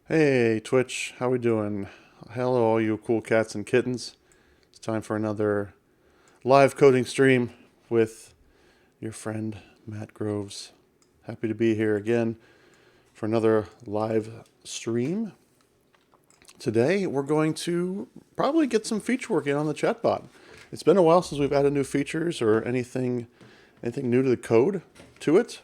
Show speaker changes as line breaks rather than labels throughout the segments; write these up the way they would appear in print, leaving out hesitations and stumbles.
Hey Twitch, how we doing? Hello all you cool cats and kittens. It's time for another live coding stream with your friend Matt Groves. Happy to be here again for another live stream. Today we're going to probably get some feature work in on the chatbot. It's been a while since we've added new features or anything new to the code to it.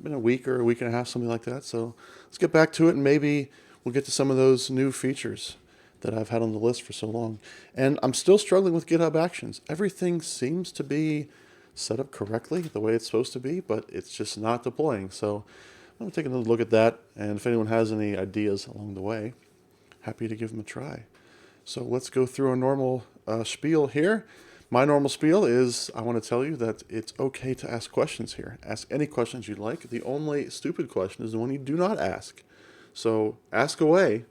Been a week or a week and a half, something like that. So let's get back to it, and maybe we'll get to some of those new features that I've had on the list for so long. And I'm still struggling with GitHub Actions. Everything seems to be set up correctly the way it's supposed to be, but it's just not deploying. So I'm going to take another look at that, and if anyone has any ideas along the way, happy to give them a try. So let's go through a normal spiel here. My normal spiel is I want to tell you that it's okay to ask questions here. Ask any questions you'd like. The only stupid question is the one you do not ask. So ask away.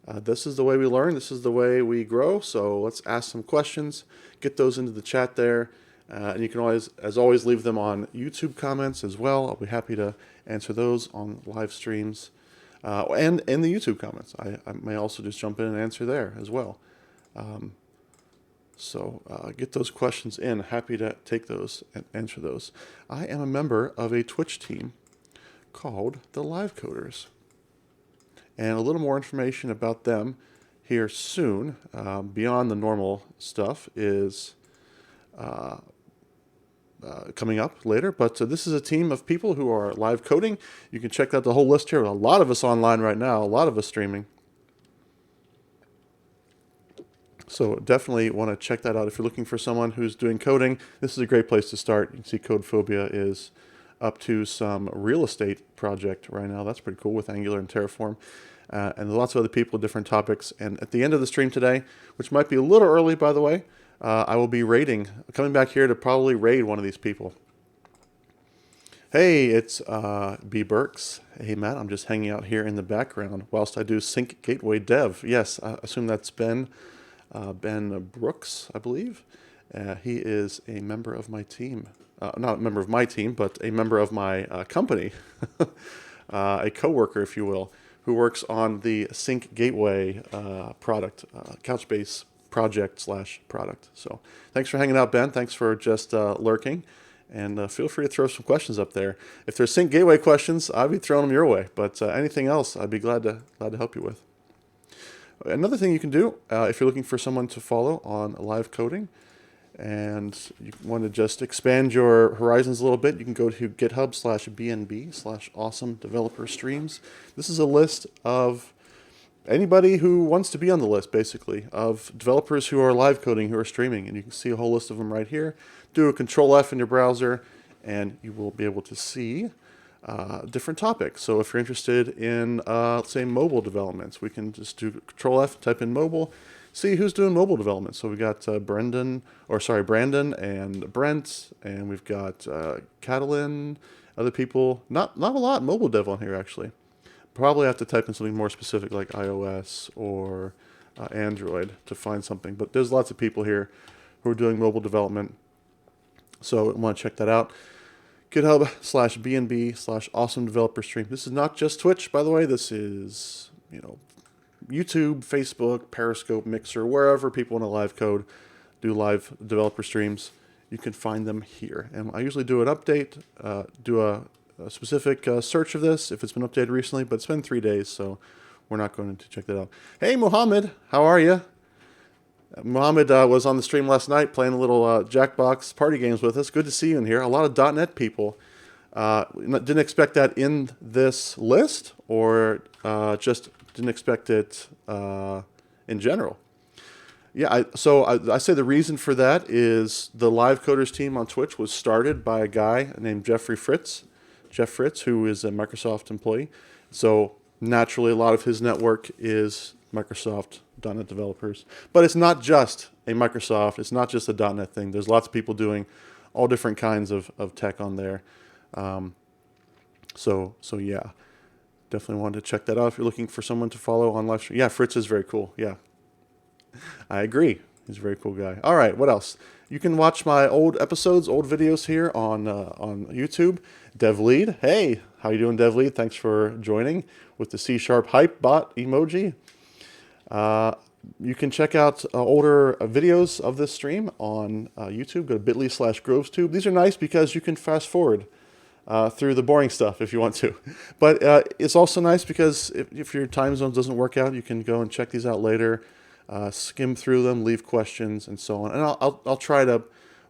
This is the way we learn. This is the way we grow. So let's ask some questions. Get those into the chat there. And you can always, as always, leave them on YouTube comments as well. I'll be happy to answer those on live streams. And in the YouTube comments. I may also just jump in and answer there as well. So get those questions in. Happy to take those and answer those. I am a member of a Twitch team called the Live Coders. And a little more information about them here soon, beyond the normal stuff, is coming up later. But this is a team of people who are live coding. You can check out the whole list here. A lot of us online right now, a lot of us streaming. So definitely want to check that out. If you're looking for someone who's doing coding, this is a great place to start. You can see Codephobia is up to some real estate project right now. That's pretty cool with Angular and Terraform. And lots of other people, different topics. And at the end of the stream today, which might be a little early, by the way, I will be coming back here to probably raid one of these people. Hey, it's B. Burks. Hey, Matt, I'm just hanging out here in the background whilst I do Sync Gateway Dev. Yes, I assume that's Ben Brooks, I believe. He is a member of my team. Not a member of my team, but a member of my company. A coworker, if you will, who works on the Sync Gateway product, Couchbase project / product. So thanks for hanging out, Ben. Thanks for just lurking. And feel free to throw some questions up there. If there's Sync Gateway questions, I'll be throwing them your way. But anything else, I'd be glad to help you with. Another thing you can do, if you're looking for someone to follow on live coding, and you want to just expand your horizons a little bit, you can go to GitHub /BNB/awesome developer streams. This is a list of anybody who wants to be on the list, basically, of developers who are live coding, who are streaming. And you can see a whole list of them right here. Do a Control F in your browser, and you will be able to see different topics. So if you're interested in, let's say, mobile developments, we can just do Control F, type in mobile, see who's doing mobile development. So we got Brandon and Brent, and we've got Catalin, other people. Not a lot mobile dev on here, actually. Probably have to type in something more specific like iOS or Android to find something. But there's lots of people here who are doing mobile development. So I want to check that out. GitHub /BNB/awesome developer stream. This is not just Twitch, by the way. This is, YouTube, Facebook, Periscope, Mixer, wherever people want to live code, do live developer streams. You can find them here. And I usually do an update, do a specific search of this if it's been updated recently, but it's been 3 days, so we're not going to check that out. Hey, Mohammed, how are you? Mohammed was on the stream last night playing a little Jackbox party games with us. Good to see you in here. A lot of .NET people. Didn't expect that in this list, or just didn't expect it in general. Yeah, so I say the reason for that is the Live Coders team on Twitch was started by a guy named Jeff Fritz, who is a Microsoft employee. So naturally, a lot of his network is Microsoft .NET developers. But it's not just a Microsoft. It's not just a .NET thing. There's lots of people doing all different kinds of tech on there. So yeah, definitely wanted to check that out if you're looking for someone to follow on live stream. Yeah, Fritz is very cool. Yeah, I agree. He's a very cool guy. All right, what else? You can watch my old episodes, old videos here on YouTube. DevLead. Hey, how you doing, DevLead? Thanks for joining with the C# hype bot emoji. You can check out older videos of this stream on YouTube. Go to bit.ly/GrovesTube. These are nice because you can fast forward through the boring stuff if you want to. But it's also nice because if your time zone doesn't work out, you can go and check these out later, skim through them, leave questions, and so on. And I'll try to,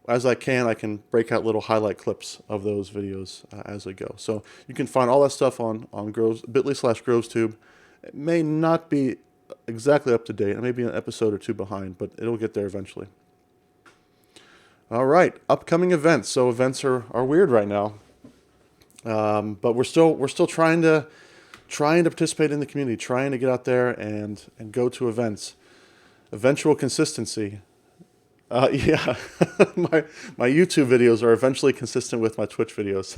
as I can break out little highlight clips of those videos as I go. So you can find all that stuff on bit.ly/GrovesTube. It may not be exactly up to date. It may be an episode or two behind, but it'll get there eventually. All right, upcoming events. So events are weird right now. But we're still trying to participate in the community, trying to get out there and go to events. Eventual consistency. Yeah, my YouTube videos are eventually consistent with my Twitch videos.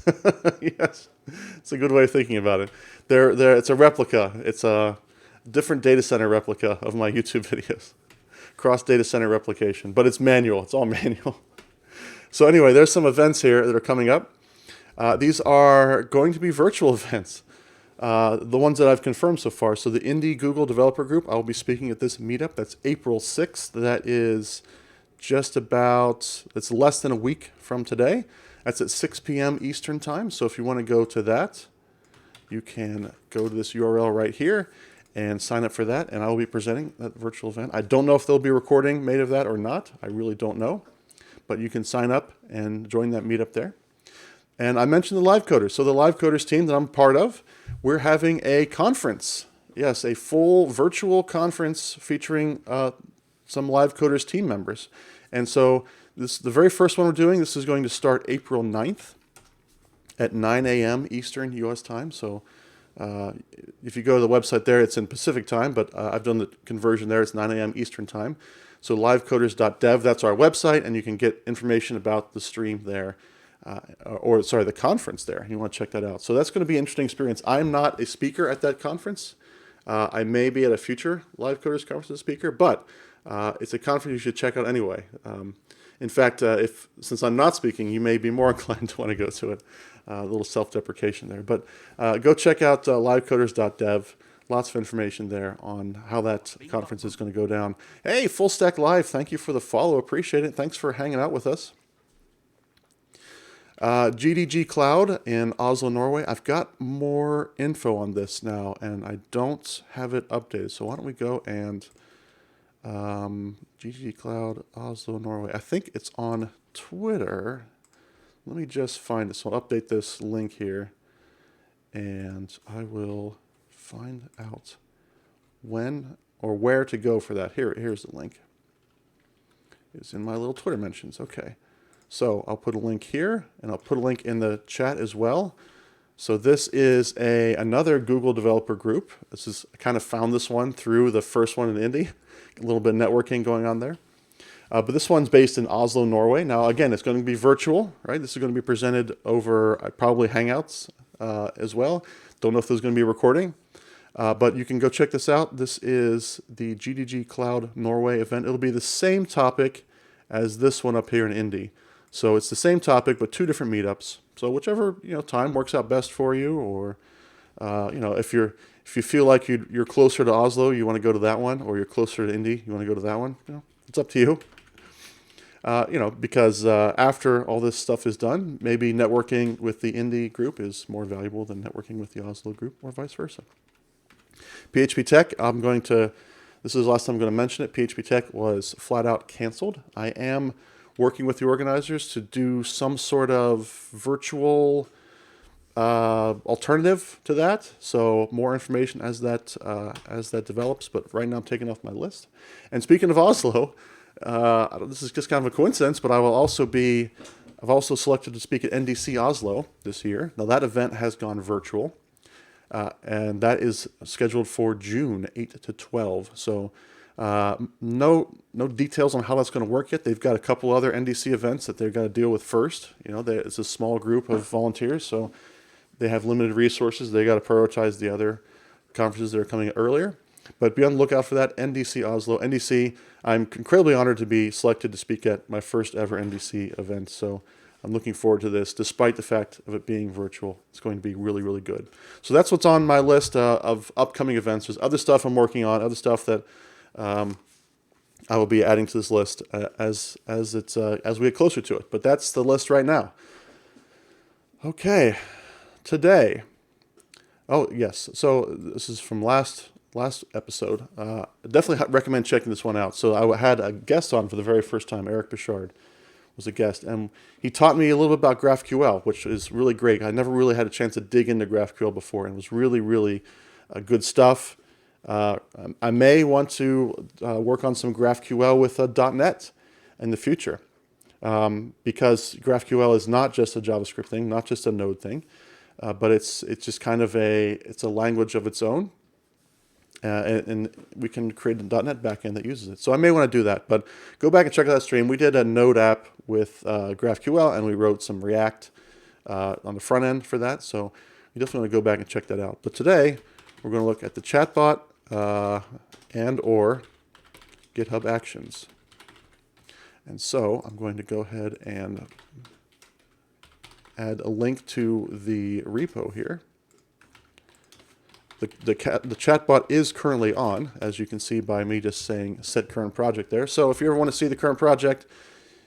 Yes, it's a good way of thinking about it. It's a replica. It's a different data center replica of my YouTube videos. Cross data center replication, but it's manual. It's all manual. So anyway, there's some events here that are coming up. These are going to be virtual events, the ones that I've confirmed so far. So the Indie Google Developer Group, I will be speaking at this meetup. That's April 6th. That is it's less than a week from today. That's at 6 p.m. Eastern Time. So if you want to go to that, you can go to this URL right here and sign up for that. And I will be presenting that virtual event. I don't know if there'll be a recording made of that or not. I really don't know. But you can sign up and join that meetup there. And I mentioned the Live Coders. So the Live Coders team that I'm part of, we're having a conference. Yes, a full virtual conference featuring some Live Coders team members. And so the very first one we're doing, this is going to start April 9th at 9 a.m. Eastern U.S. time. So if you go to the website there, it's in Pacific time, but I've done the conversion there. It's 9 a.m. Eastern time. So livecoders.dev, that's our website, and you can get information about the stream there. The conference there. You want to check that out. So that's going to be an interesting experience. I'm not a speaker at that conference. I may be at a future Live Coders conference as a speaker, but it's a conference you should check out anyway. In fact, since I'm not speaking, you may be more inclined to want to go to it. A little self-deprecation there. But go check out livecoders.dev. Lots of information there on how that conference is going to go down. Hey, Full Stack Live, thank you for the follow. Appreciate it. Thanks for hanging out with us. GDG Cloud in Oslo, Norway. I've got more info on this now, and I don't have it updated. So why don't we go and GDG Cloud, Oslo, Norway. I think it's on Twitter. Let me just find it. So I'll update this link here, and I will find out when or where to go for that. Here's the link. It's in my little Twitter mentions. Okay. So I'll put a link here, and I'll put a link in the chat as well. So this is another Google developer group. I kind of found this one through the first one in Indy. A little bit of networking going on there. But this one's based in Oslo, Norway. Now, again, it's going to be virtual, right? This is going to be presented over probably Hangouts as well. Don't know if there's going to be a recording, but you can go check this out. This is the GDG Cloud Norway event. It'll be the same topic as this one up here in Indy. So it's the same topic, but two different meetups. So whichever time works out best for you, or if you feel like you're closer to Oslo, you want to go to that one, or you're closer to Indy, you want to go to that one. It's up to you. Because after all this stuff is done, maybe networking with the Indy group is more valuable than networking with the Oslo group, or vice versa. PHP Tech, this is the last time I'm going to mention it. PHP Tech was flat out canceled. I am working with the organizers to do some sort of virtual alternative to that. So more information as that develops. But right now I'm taking off my list. And speaking of Oslo, this is just kind of a coincidence, but I've also selected to speak at NDC Oslo this year. Now that event has gone virtual, and that is scheduled for June 8 to 12. So no details on how that's going to work yet. They've got a couple other NDC events that they've got to deal with first. It's a small group of volunteers, so they have limited resources. They got to prioritize the other conferences that are coming earlier. But be on the lookout for that, NDC Oslo. NDC, I'm incredibly honored to be selected to speak at my first ever NDC event. So I'm looking forward to this, despite the fact of it being virtual. It's going to be really, really good. So that's what's on my list of upcoming events. There's other stuff I'm working on, other stuff that I will be adding to this list as we get closer to it. But that's the list right now. Okay, today. Oh yes, so this is from last episode. Definitely recommend checking this one out. So I had a guest on for the very first time. Eric Bichard was a guest, and he taught me a little bit about GraphQL, which is really great. I never really had a chance to dig into GraphQL before, and it was really, really good stuff. I may want to work on some GraphQL with .NET in the future, because GraphQL is not just a JavaScript thing, not just a Node thing, but it's just kind of a language of its own, and we can create a .NET backend that uses it. So I may want to do that, but go back and check out that stream. We did a Node app with GraphQL, and we wrote some React on the front end for that. So you definitely want to go back and check that out. But today we're going to look at the chatbot and or GitHub Actions. And so I'm going to go ahead and add a link to the repo here. The chatbot is currently on, as you can see by me just saying set current project there. So if you ever want to see the current project,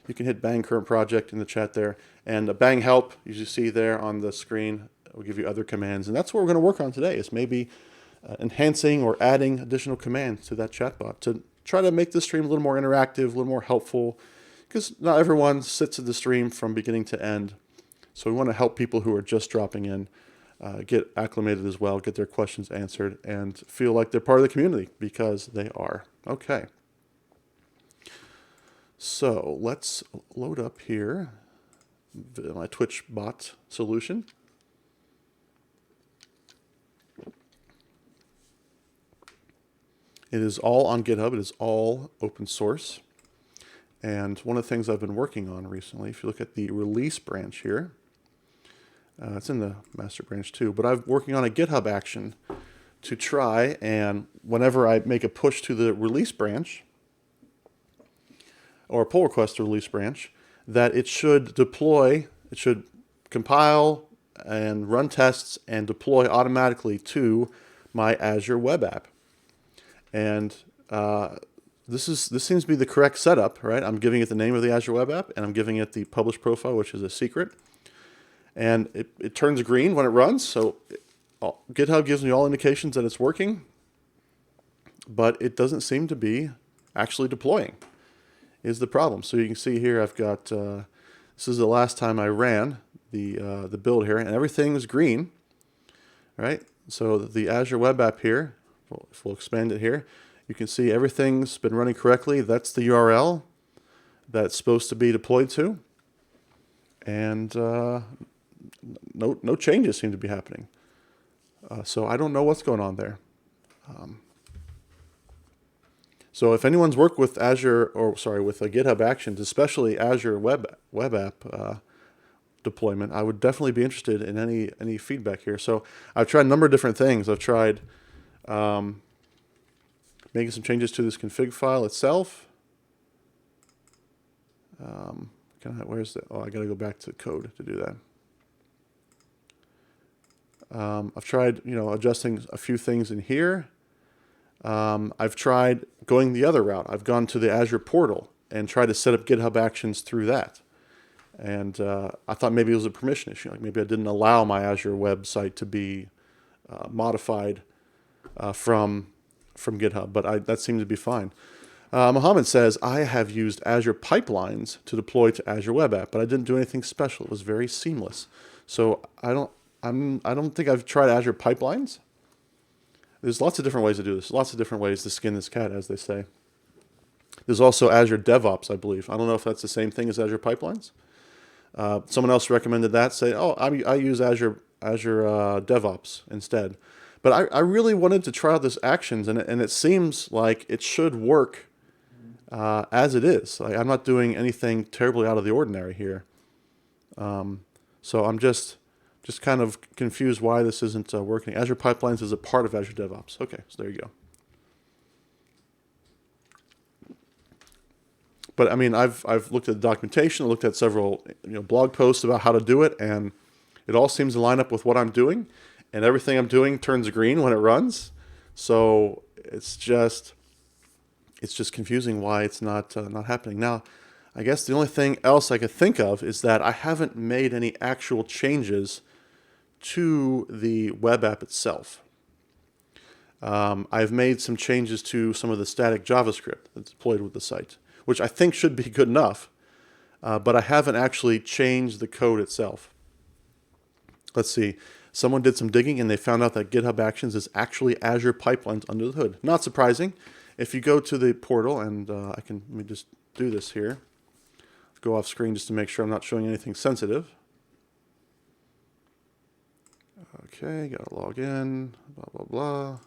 you can hit bang current project in the chat there. And bang help, as you see there on the screen, will give you other commands. And that's what we're going to work on today, is maybe enhancing or adding additional commands to that chatbot to try to make the stream a little more interactive, a little more helpful, because not everyone sits at the stream from beginning to end. So we want to help people who are just dropping in get acclimated as well, get their questions answered, and feel like they're part of the community, because they are. Okay. So let's load up here my Twitch bot solution. It is all on GitHub. It is all open source. And one of the things I've been working on recently, if you look at the release branch here, it's in the master branch too, but I'm working on a GitHub action to try, and whenever I make a push to the release branch, or a pull request to release branch, that it should deploy, it should compile and run tests and deploy automatically to my Azure web app. And this seems to be the correct setup, right? I'm giving it the name of the Azure web app, and I'm giving it the publish profile, which is a secret. And it turns green when it runs, so GitHub gives me all indications that it's working, but it doesn't seem to be actually deploying, is the problem. So you can see here I've got, this is the last time I ran the build here, and everything is green, right? So the Azure web app here, if we'll expand it here, you can see everything's been running correctly. That's the URL that's supposed to be deployed to. And no changes seem to be happening. So I don't know what's going on there. So if anyone's worked with Azure, or sorry, with GitHub Actions, especially Azure web app deployment, I would definitely be interested in any feedback here. So I've tried a number of different things. I've tried making some changes to this config file itself. Where's the? Oh, I got to go back to code to do that. I've tried, adjusting a few things in here. I've tried going the other route. I've gone to the Azure portal and tried to set up GitHub Actions through that. And I thought maybe it was a permission issue. Like maybe I didn't allow my Azure website to be modified from GitHub, but that seemed to be fine. Mohammed says, I have used Azure pipelines to deploy to Azure Web App, but I didn't do anything special. It was very seamless. So I don't think I've tried Azure pipelines. There's lots of different ways to do this. Lots of different ways to skin this cat, as they say. There's also Azure DevOps, I believe. I don't know if that's the same thing as Azure pipelines. Someone else recommended that. Say, oh, I use Azure DevOps instead. But I really wanted to try out this Actions, and it seems like it should work as it is. Like, I'm not doing anything terribly out of the ordinary here. So I'm just kind of confused why this isn't working. Azure Pipelines is a part of Azure DevOps. Okay, so there you go. But I mean, I've looked at the documentation, looked at several blog posts about how to do it, and it all seems to line up with what I'm doing, and everything I'm doing turns green when it runs. So it's just confusing why it's not happening. Now, I guess the only thing else I could think of is that I haven't made any actual changes to the web app itself. I've made some changes to some of the static JavaScript that's deployed with the site, which I think should be good enough, but I haven't actually changed the code itself. Let's see. Someone did some digging and they found out that GitHub Actions is actually Azure pipelines under the hood. Not surprising. If you go to the portal, and let me just do this here. Go off screen just to make sure I'm not showing anything sensitive. Okay, gotta log in, blah, blah, blah.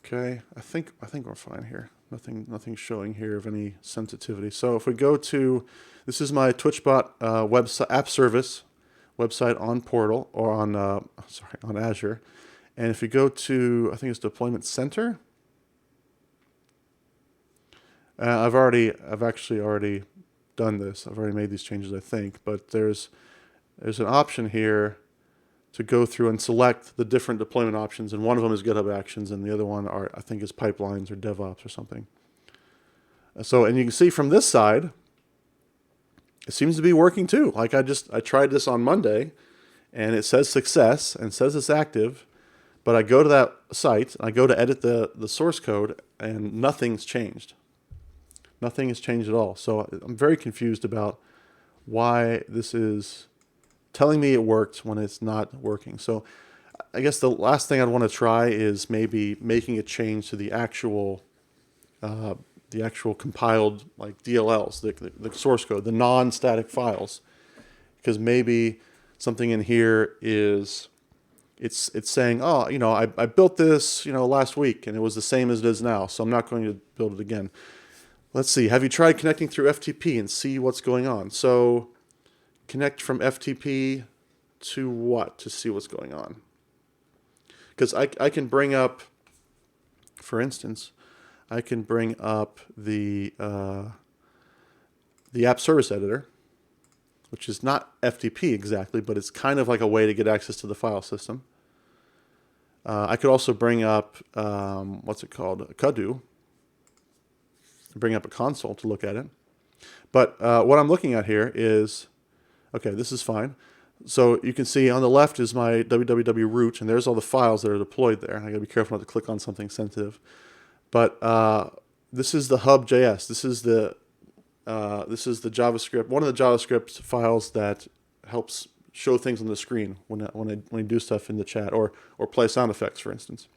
Okay, I think we're fine here. Nothing showing here of any sensitivity. So if we go to, this is my TwitchBot website app service website on Portal, or on on Azure. And if you go to, I think it's Deployment Center. I've actually already done this. I've already made these changes, I think. But there's an option here to go through and select the different deployment options, and one of them is GitHub Actions, and the other one I think is pipelines or DevOps or something. So, and you can see from this side, it seems to be working too. Like I tried this on Monday, and it says success and says it's active, but I go to that site, and I go to edit the source code, and nothing's changed. Nothing has changed at all. So I'm very confused about why this is telling me it worked when it's not working. So I guess the last thing I'd want to try is maybe making a change to the actual compiled like DLLs, the source code, the non-static files, because maybe something in here is it's saying, oh, I built this last week and it was the same as it is now, so I'm not going to build it again. Let's see. Have you tried connecting through FTP and see what's going on? So connect from FTP to what to see what's going on? Because I can bring up, for instance, I can bring up the app service editor, which is not FTP exactly, but it's kind of like a way to get access to the file system. I could also bring up, what's it called, Kadu, bring up a console to look at it. But what I'm looking at here is, okay, this is fine. So you can see on the left is my www root, and there's all the files that are deployed there. I gotta be careful not to click on something sensitive. But this is the hub.js. This is the JavaScript, one of the JavaScript files that helps show things on the screen when I do stuff in the chat or play sound effects, for instance.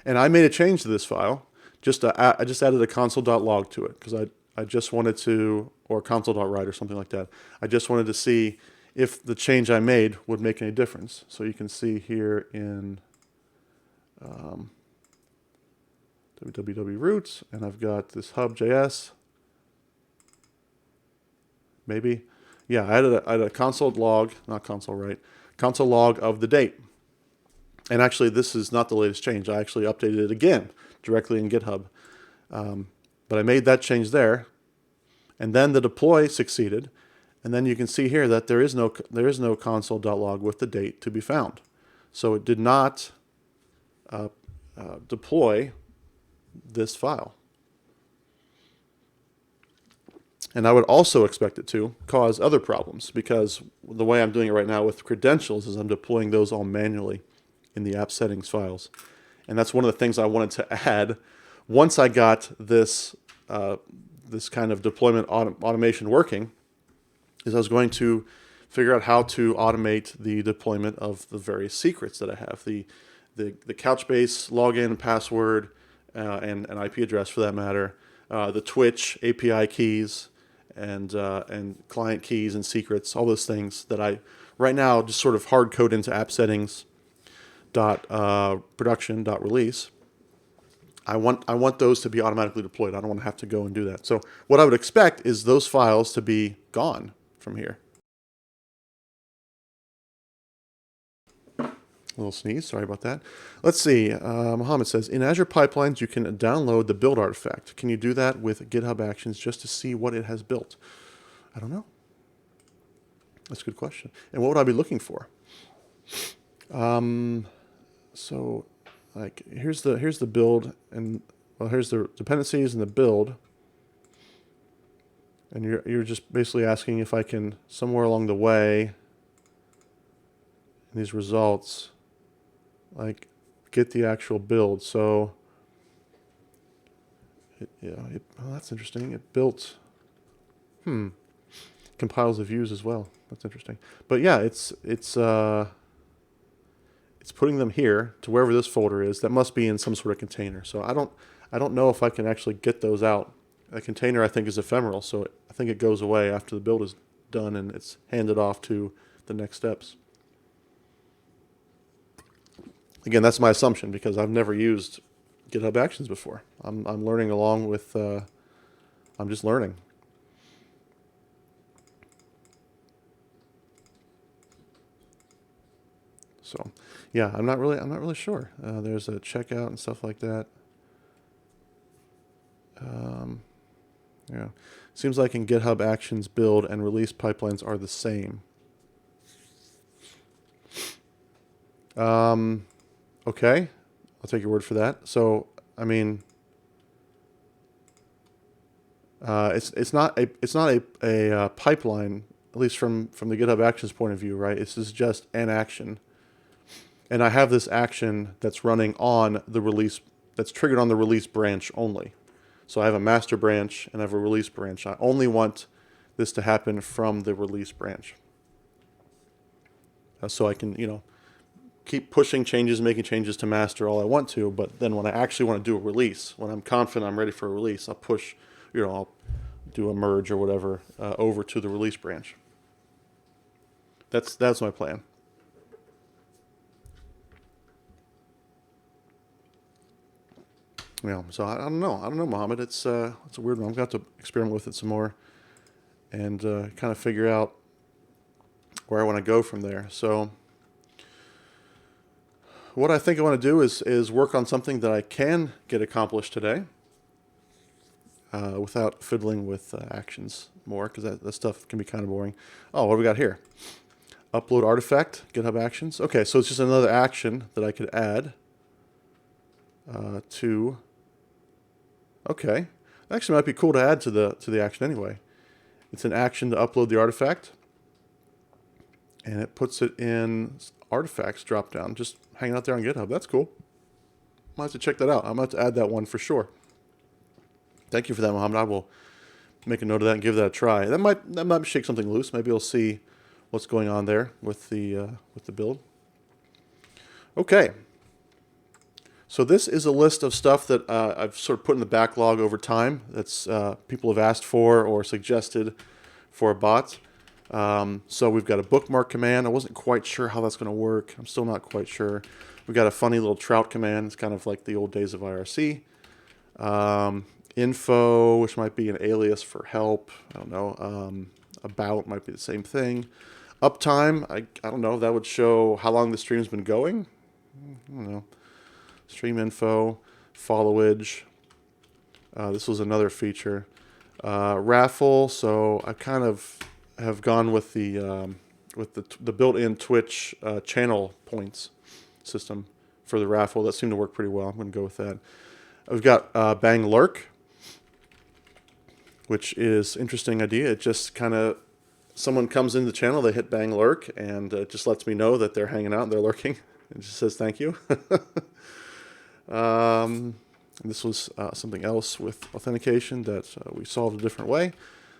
And I made a change to this file. I just added a console.log to it because I just wanted to, or console.write or something like that. I just wanted to see if the change I made would make any difference. So you can see here in www root, and I've got this hub.js. Maybe. Yeah, I added a console log, not console write, console log of the date. And actually, this is not the latest change. I actually updated it again directly in GitHub. But I made that change there. And then the deploy succeeded. And then you can see here that there is no console.log with the date to be found. So it did not deploy this file. And I would also expect it to cause other problems, because the way I'm doing it right now with credentials is I'm deploying those all manually in the app settings files. And that's one of the things I wanted to add once I got this this kind of deployment automation working, is I was going to figure out how to automate the deployment of the various secrets that I have, the Couchbase login, password, and an IP address for that matter, the Twitch API keys, and client keys and secrets, all those things that I right now just sort of hard code into app settings .production.release. I want those to be automatically deployed. I don't want to have to go and do that. So what I would expect is those files to be gone from here. A little sneeze, sorry about that. Let's see, Mohammed says, in Azure Pipelines, you can download the build artifact. Can you do that with GitHub Actions just to see what it has built? I don't know. That's a good question. And what would I be looking for? So, like, here's the build, and well, here's the dependencies and the build. And you're just basically asking if I can, somewhere along the way, in these results, like, get the actual build. So, well, that's interesting. It built, compiles the views as well. That's interesting. But yeah, it's putting them here to wherever this folder is. That must be in some sort of container. So I don't know if I can actually get those out. A container, I think, is ephemeral, so I think it goes away after the build is done and it's handed off to the next steps. Again, that's my assumption because I've never used GitHub Actions before. I'm learning along with. I'm just learning. So, yeah, I'm not really sure. There's a checkout and stuff like that. Yeah, seems like in GitHub Actions, build and release pipelines are the same. Okay, I'll take your word for that. So, I mean, it's not a pipeline, at least from the GitHub Actions point of view, right? This is just an action, and I have this action that's running on the release, that's triggered on the release branch only. So I have a master branch and I have a release branch. I only want this to happen from the release branch. So I can, keep pushing changes, making changes to master all I want to, but then when I actually want to do a release, when I'm confident I'm ready for a release, I'll push, I'll do a merge or whatever over to the release branch. That's my plan. Yeah, so I don't know, Mohammed. It's a weird one. I've got to experiment with it some more and kind of figure out where I want to go from there. So what I think I want to do is work on something that I can get accomplished today without fiddling with actions more, because that stuff can be kind of boring. Oh, what do we got here? Upload artifact, GitHub Actions. Okay, so it's just another action that I could add to. Okay, actually might be cool to add to the action anyway. It's an action to upload the artifact, and it puts it in artifacts drop down, just hanging out there on GitHub. That's cool. Might have to check that out. I'm going to have to add that one for sure. Thank you for that, Mohammed. I will make a note of that and give that a try. That might shake something loose. Maybe you'll see what's going on there with the build. Okay. So this is a list of stuff that I've sort of put in the backlog over time. That's people have asked for or suggested for a bot. So we've got a bookmark command. I wasn't quite sure how that's going to work. I'm still not quite sure. We've got a funny little trout command. It's kind of like the old days of IRC. Info, which might be an alias for help. I don't know. About might be the same thing. Uptime, I don't know. That would show how long the stream's been going. I don't know. Stream info, followage. This was another feature. Raffle, so I kind of have gone with the built-in Twitch channel points system for the raffle. That seemed to work pretty well. I'm going to go with that. We've got Bang Lurk, which is an interesting idea. It just kind of, someone comes into the channel, they hit Bang Lurk, and it just lets me know that they're hanging out and they're lurking. It just says thank you. This was something else with authentication that we solved a different way.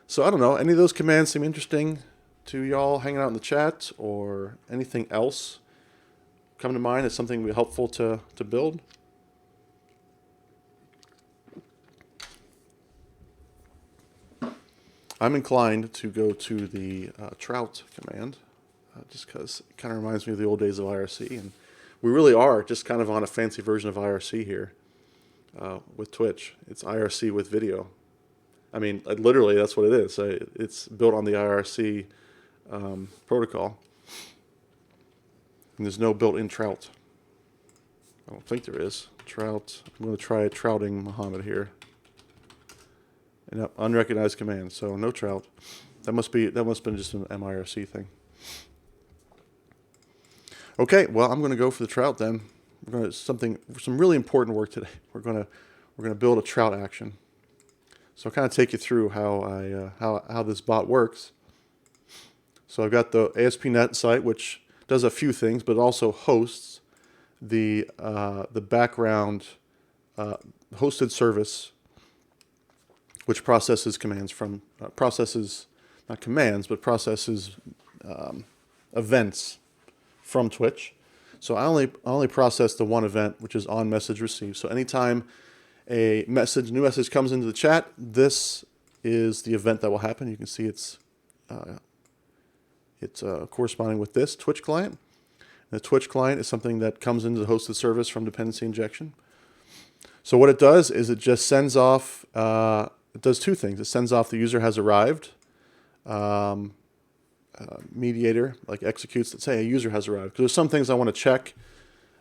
So I don't know, any of those commands seem interesting to y'all hanging out in the chat, or anything else come to mind as something be helpful to build? I'm inclined to go to the trout command, just because it kind of reminds me of the old days of IRC, and we really are just kind of on a fancy version of IRC here with Twitch. It's IRC with video. I mean, literally, that's what it is. It's built on the IRC protocol. And there's no built-in trout. I don't think there is. Trout. I'm going to try trouting Muhammad here. And unrecognized command, so no trout. That must have been just an MIRC thing. Okay, well, I'm going to go for the trout then. We're going to some really important work today. We're going to build a trout action. So I'll kind of take you through how this bot works. So I've got the ASP.NET site, which does a few things, but also hosts the background hosted service, which processes commands from processes events from Twitch. So I only process the one event, which is on message received. So anytime a new message comes into the chat, this is the event that will happen. You can see it's corresponding with this Twitch client. The Twitch client is something that comes into the hosted service from dependency injection. So what it does is it just sends off, it does two things. It sends off the user has arrived, mediator like executes that say a user has arrived. Because there's some things I want to check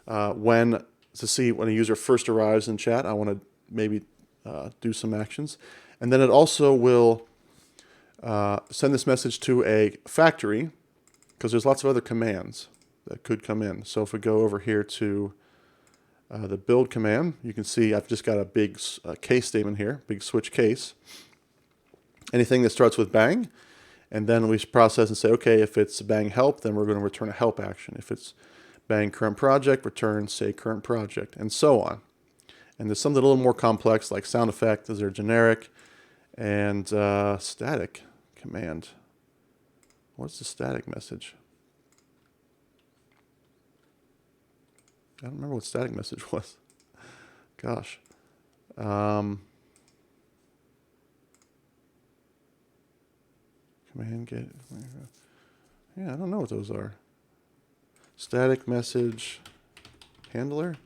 to see when a user first arrives in chat. I want to maybe do some actions. And then it also will send this message to a factory, because there's lots of other commands that could come in. So if we go over here to the build command, you can see I've just got a big case statement here, big switch case. Anything that starts with bang, and then we process and say, okay, if it's bang help, then we're going to return a help action. If it's bang current project, return say current project, and so on. And there's something a little more complex like sound effect, those are generic, and static command. What's the static message? I don't remember what static message was. Gosh. Command get. Yeah, I don't know what those are. Static message handler.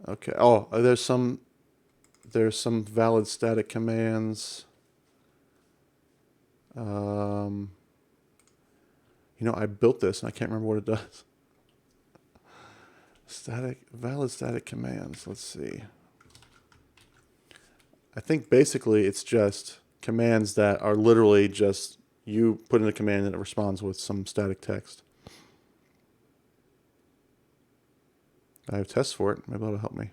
Okay. Oh, there's some valid static commands. I built this and I can't remember what it does. Valid static commands. Let's see. I think basically it's just commands that are literally just you put in a command and it responds with some static text. I have tests for it. Maybe that'll help me.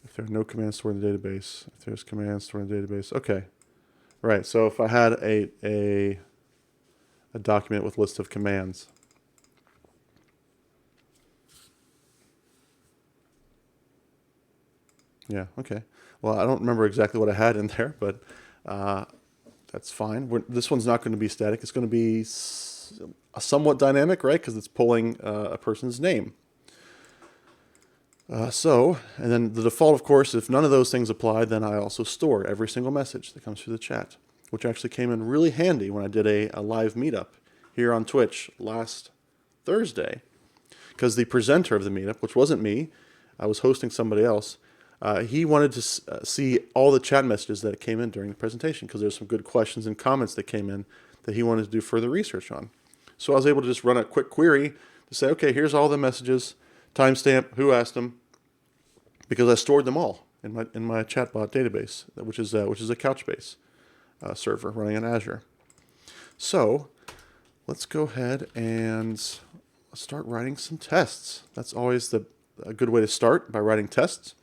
If there are no commands stored in the database, if there's commands stored in the database, okay. Right, so if I had a document with list of commands. Yeah, okay. Well, I don't remember exactly what I had in there, but that's fine. This one's not going to be static. It's going to be somewhat dynamic, right? Because it's pulling a person's name. And then the default, of course, if none of those things apply, then I also store every single message that comes through the chat, which actually came in really handy when I did a live meetup here on Twitch last Thursday. Because the presenter of the meetup, which wasn't me, I was hosting somebody else, he wanted to see all the chat messages that came in during the presentation, because there's some good questions and comments that came in that he wanted to do further research on. So I was able to just run a quick query to say, okay, here's all the messages, timestamp, who asked them, because I stored them all in my chatbot database, which is a Couchbase server running on Azure. So let's go ahead and start writing some tests. That's always a good way to start, by writing tests.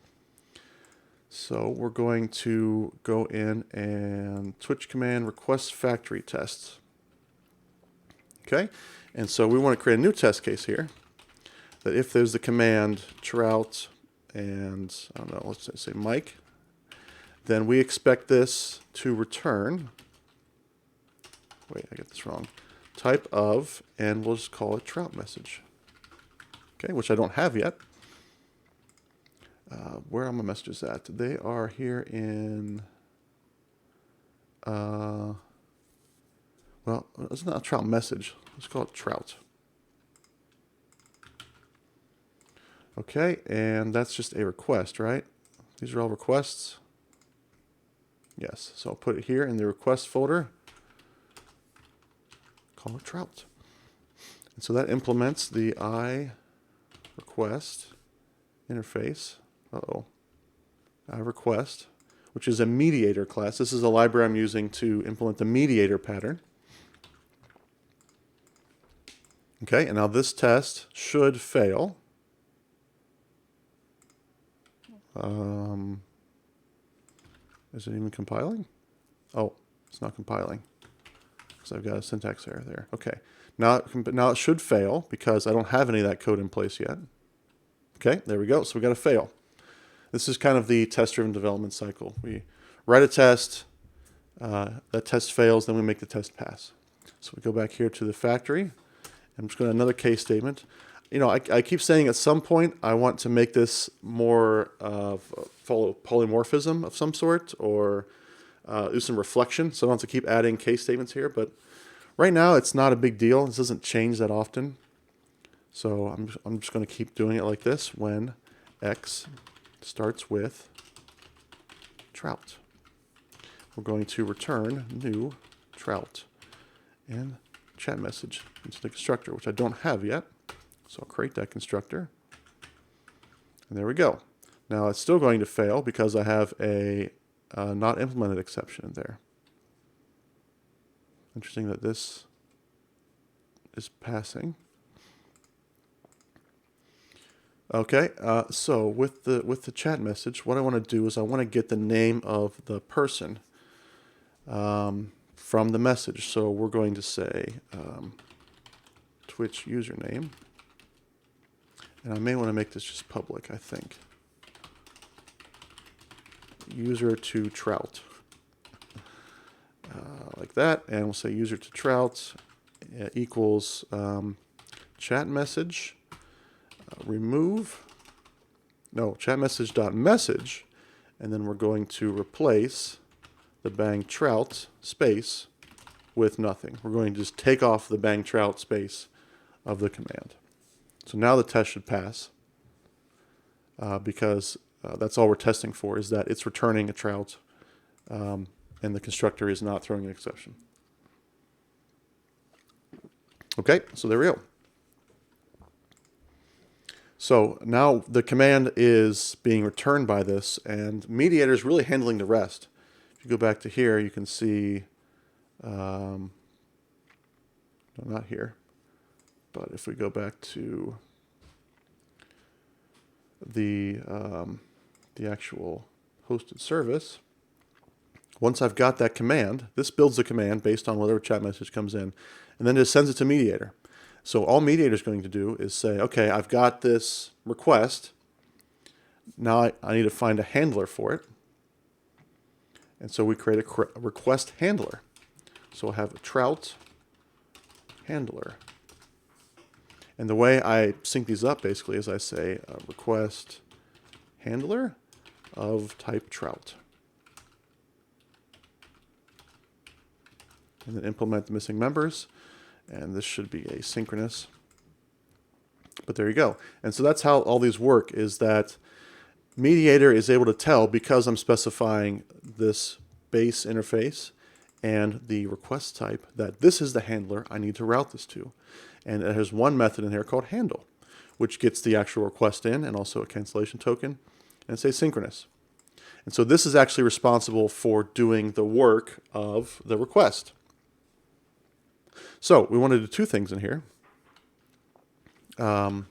So we're going to go in and Twitch command request factory tests. Okay, and so we want to create a new test case here, that if there's the command trout and, I don't know, let's say Mike, then we expect this to return, wait, I got this wrong, type of, and we'll just call it trout message. Okay, which I don't have yet. Where are my messages at? They are here in, well, it's not a trout message. Let's call it trout. Okay, and that's just a request, right? These are all requests. Yes. So I'll put it here in the request folder. Call it Trout. And so that implements the iRequest interface. iRequest, which is a mediator class. This is a library I'm using to implement the mediator pattern. Okay, and now this test should fail. Is it even compiling? Oh, it's not compiling because I've got a syntax error there. Okay, now it should fail because I don't have any of that code in place yet. Okay, there we go. So we got a fail. This is kind of the test-driven development cycle. We write a test, that test fails, then we make the test pass. So we go back here to the factory. I'm just going to another case statement. You know, I keep saying at some point I want to make this more of polymorphism of some sort, or do some reflection, so I don't have to keep adding case statements here. But right now it's not a big deal. This doesn't change that often. So I'm just going to keep doing it like this when X starts with Trout. We're going to return new Trout and chat message into the constructor, which I don't have yet. So I'll create that constructor. And there we go. Now it's still going to fail because I have a not implemented exception in there. Interesting that this is passing. Okay, so with the chat message, what I want to do is I want to get the name of the person from the message. So we're going to say Twitch username, and I may want to make this just public. I think user to Trout, like that, and we'll say user to Trout equals chat message. Chat message.message, and then we're going to replace the bang trout space with nothing. We're going to just take off the bang trout space of the command. So now the test should pass because that's all we're testing for, is that it's returning a trout and the constructor is not throwing an exception. Okay, so there we go. So now the command is being returned by this, and mediator is really handling the rest. If you go back to here, you can see, no, not here, but if we go back to the actual hosted service, once I've got that command, this builds the command based on whatever chat message comes in, and then just sends it to mediator. So all mediator is going to do is say, okay, I've got this request. Now I need to find a handler for it. And so we create a request handler. So we'll have a trout handler. And the way I sync these up basically is I say request handler of type trout. And then implement the missing members. And this should be asynchronous. But there you go. And so that's how all these work, is that mediator is able to tell, because I'm specifying this base interface and the request type, that this is the handler I need to route this to. And it has one method in here called handle, which gets the actual request in and also a cancellation token, and it's asynchronous. And so this is actually responsible for doing the work of the request. So we want to do two things in here. So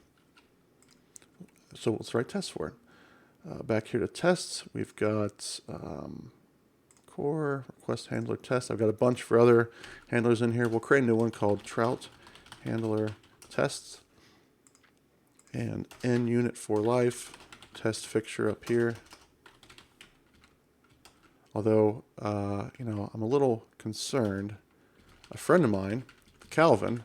let's write tests for it. Back here to tests, we've got core request handler test. I've got a bunch for other handlers in here. We'll create a new one called trout handler tests, and n unit for life test fixture up here. Although you know, I'm a little concerned. A friend of mine, Calvin,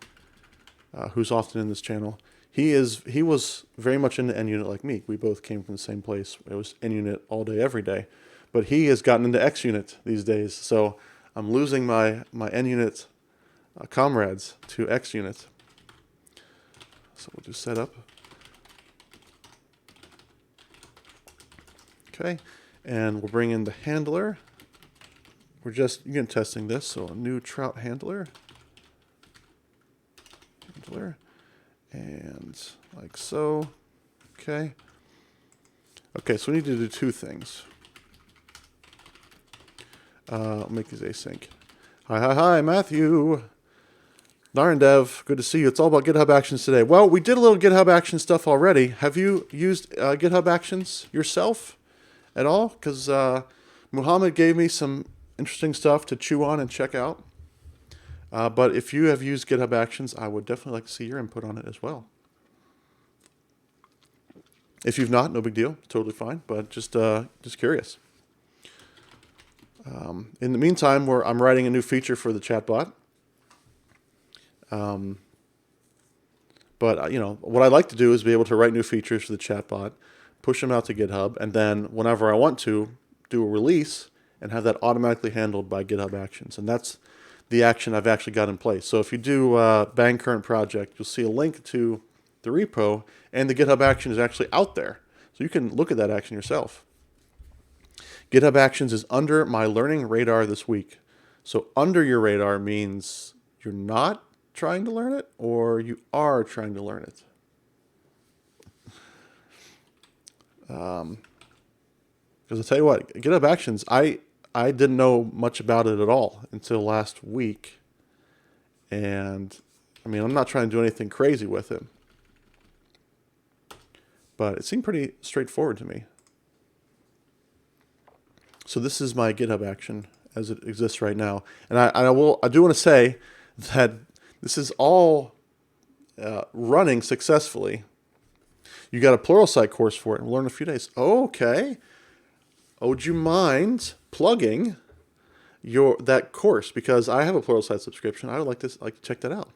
who's often in this channel, he was very much into NUnit like me. We both came from the same place. It was NUnit all day, every day. But he has gotten into XUnit these days, so I'm losing my NUnit comrades to XUnit. So we'll do setup. Okay, and we'll bring in the handler we're just again testing this. So a new trout handler, and like so. Okay. Okay, so we need to do two things. I'll make these async. Hi, Matthew. Darn Dev, good to see you. It's all about GitHub Actions today. Well, we did a little GitHub Action stuff already. Have you used GitHub Actions yourself at all? Because Muhammad gave me some interesting stuff to chew on and check out. But if you have used GitHub Actions, I would definitely like to see your input on it as well. If you've not, no big deal. Totally fine, but just curious. In the meantime, I'm writing a new feature for the chatbot. But what I'd like to do is be able to write new features for the chatbot, push them out to GitHub, and then whenever I want to, do a release and have that automatically handled by GitHub Actions. And that's the action I've actually got in place. So if you do bang current project, you'll see a link to the repo, and the GitHub action is actually out there. So you can look at that action yourself. GitHub Actions is under my learning radar this week. So under your radar means you're not trying to learn it, or you are trying to learn it. Because I'll tell you what, GitHub Actions, I didn't know much about it at all until last week. And I mean, I'm not trying to do anything crazy with it, but it seemed pretty straightforward to me. So this is my GitHub action as it exists right now. And I do want to say that this is all running successfully. You got a Pluralsight course for it, and we'll learn in a few days. Okay. Oh, would you mind plugging that course? Because I have a Pluralsight subscription. I would like to check that out.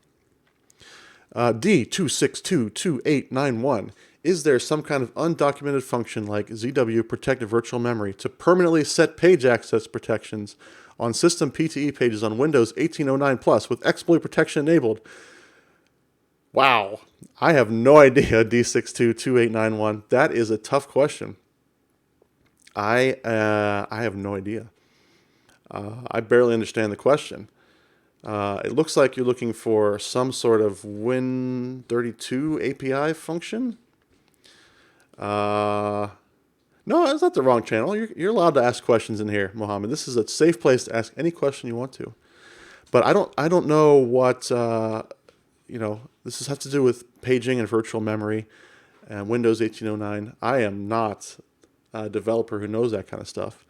D2622891. Is there some kind of undocumented function like ZW protect virtual memory to permanently set page access protections on system PTE pages on Windows 1809 Plus with exploit protection enabled? Wow, I have no idea, D622891. That is a tough question. I have no idea. I barely understand the question. It looks like you're looking for some sort of Win32 API function. No, that's not the wrong channel. You're allowed to ask questions in here, Mohammed. This is a safe place to ask any question you want to. But I don't know what this has to do with paging and virtual memory and Windows 1809. I am not a developer who knows that kind of stuff.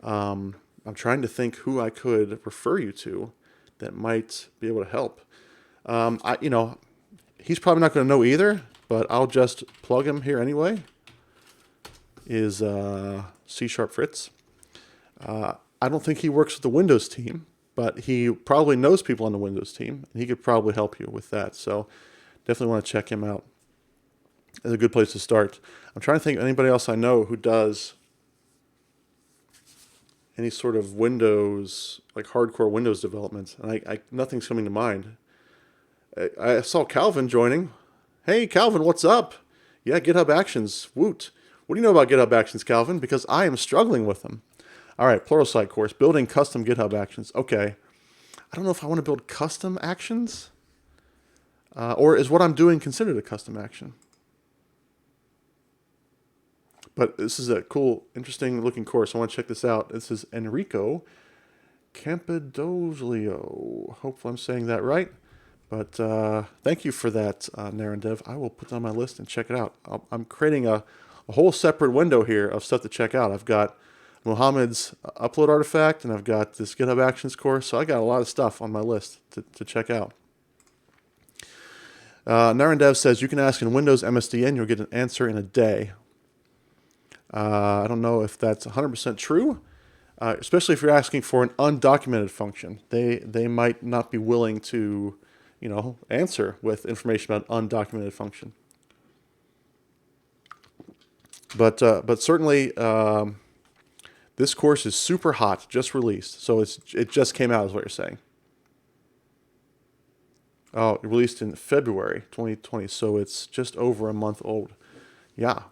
I'm trying to think who I could refer you to that might be able to help. He's probably not going to know either, but I'll just plug him here anyway. Is C# Fritz. I don't think he works with the Windows team, but he probably knows people on the Windows team, and he could probably help you with that. So definitely want to check him out. It's a good place to start. I'm trying to think of anybody else I know who does any sort of Windows, like hardcore Windows development, and nothing's coming to mind. I saw Calvin joining. Hey, Calvin, what's up? Yeah, GitHub Actions. Woot. What do you know about GitHub Actions, Calvin? Because I am struggling with them. All right, Pluralsight course, building custom GitHub Actions. Okay. I don't know if I want to build custom actions, or is what I'm doing considered a custom action? But this is a cool, interesting looking course. I want to check this out. This is Enrico Campidoglio. Hopefully I'm saying that right. But thank you for that, Narendev. I will put that on my list and check it out. I'm creating a whole separate window here of stuff to check out. I've got Muhammad's upload artifact, and I've got this GitHub Actions course. So I got a lot of stuff on my list to check out. Narendev says, you can ask in Windows MSDN, you'll get an answer in a day. I don't know if that's 100% true, especially if you're asking for an undocumented function. They might not be willing to, answer with information about undocumented function. But certainly, this course is super hot, just released. So it just came out, is what you're saying. Oh, it released in February 2020, so it's just over a month old. Yeah.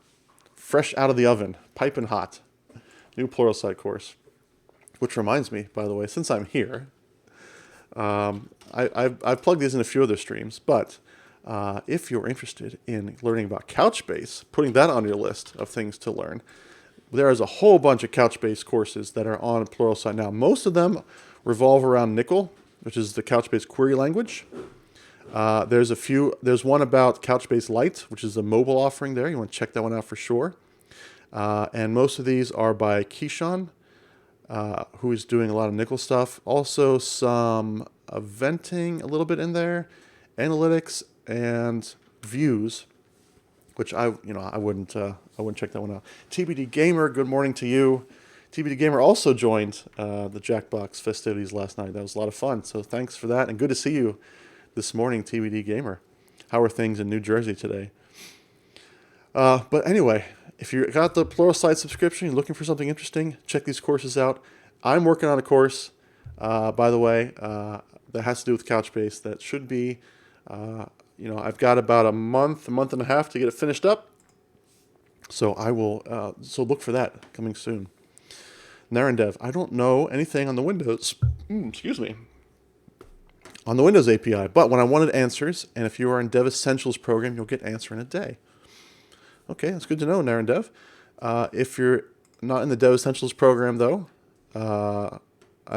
Fresh out of the oven, piping hot. New Pluralsight course. Which reminds me, by the way, since I'm here, I've plugged these in a few other streams, but if you're interested in learning about Couchbase, putting that on your list of things to learn, there is a whole bunch of Couchbase courses that are on Pluralsight now. Most of them revolve around Nickel, which is the Couchbase query language. There's one about Couchbase Lite, which is a mobile offering there. You want to check that one out for sure. And most of these are by Keyshawn, who is doing a lot of Nickel stuff. Also some eventing a little bit in there, analytics and views, which I wouldn't check that one out. TBD Gamer, good morning to you. TBD Gamer also joined the Jackbox festivities last night. That was a lot of fun. So thanks for that, and good to see you this morning, TBD Gamer. How are things in New Jersey today? But anyway, if you got the Pluralsight subscription, you're looking for something interesting, check these courses out. I'm working on a course, by the way, that has to do with Couchbase. That should be, I've got about a month and a half to get it finished up. So I will, so look for that coming soon. Narendev, I don't know anything on the Windows, on the Windows API, but when I wanted answers, and if you are in Dev Essentials program, you'll get answer in a day. Okay, that's good to know, Narendev. If you're not in the Dev Essentials program, though, I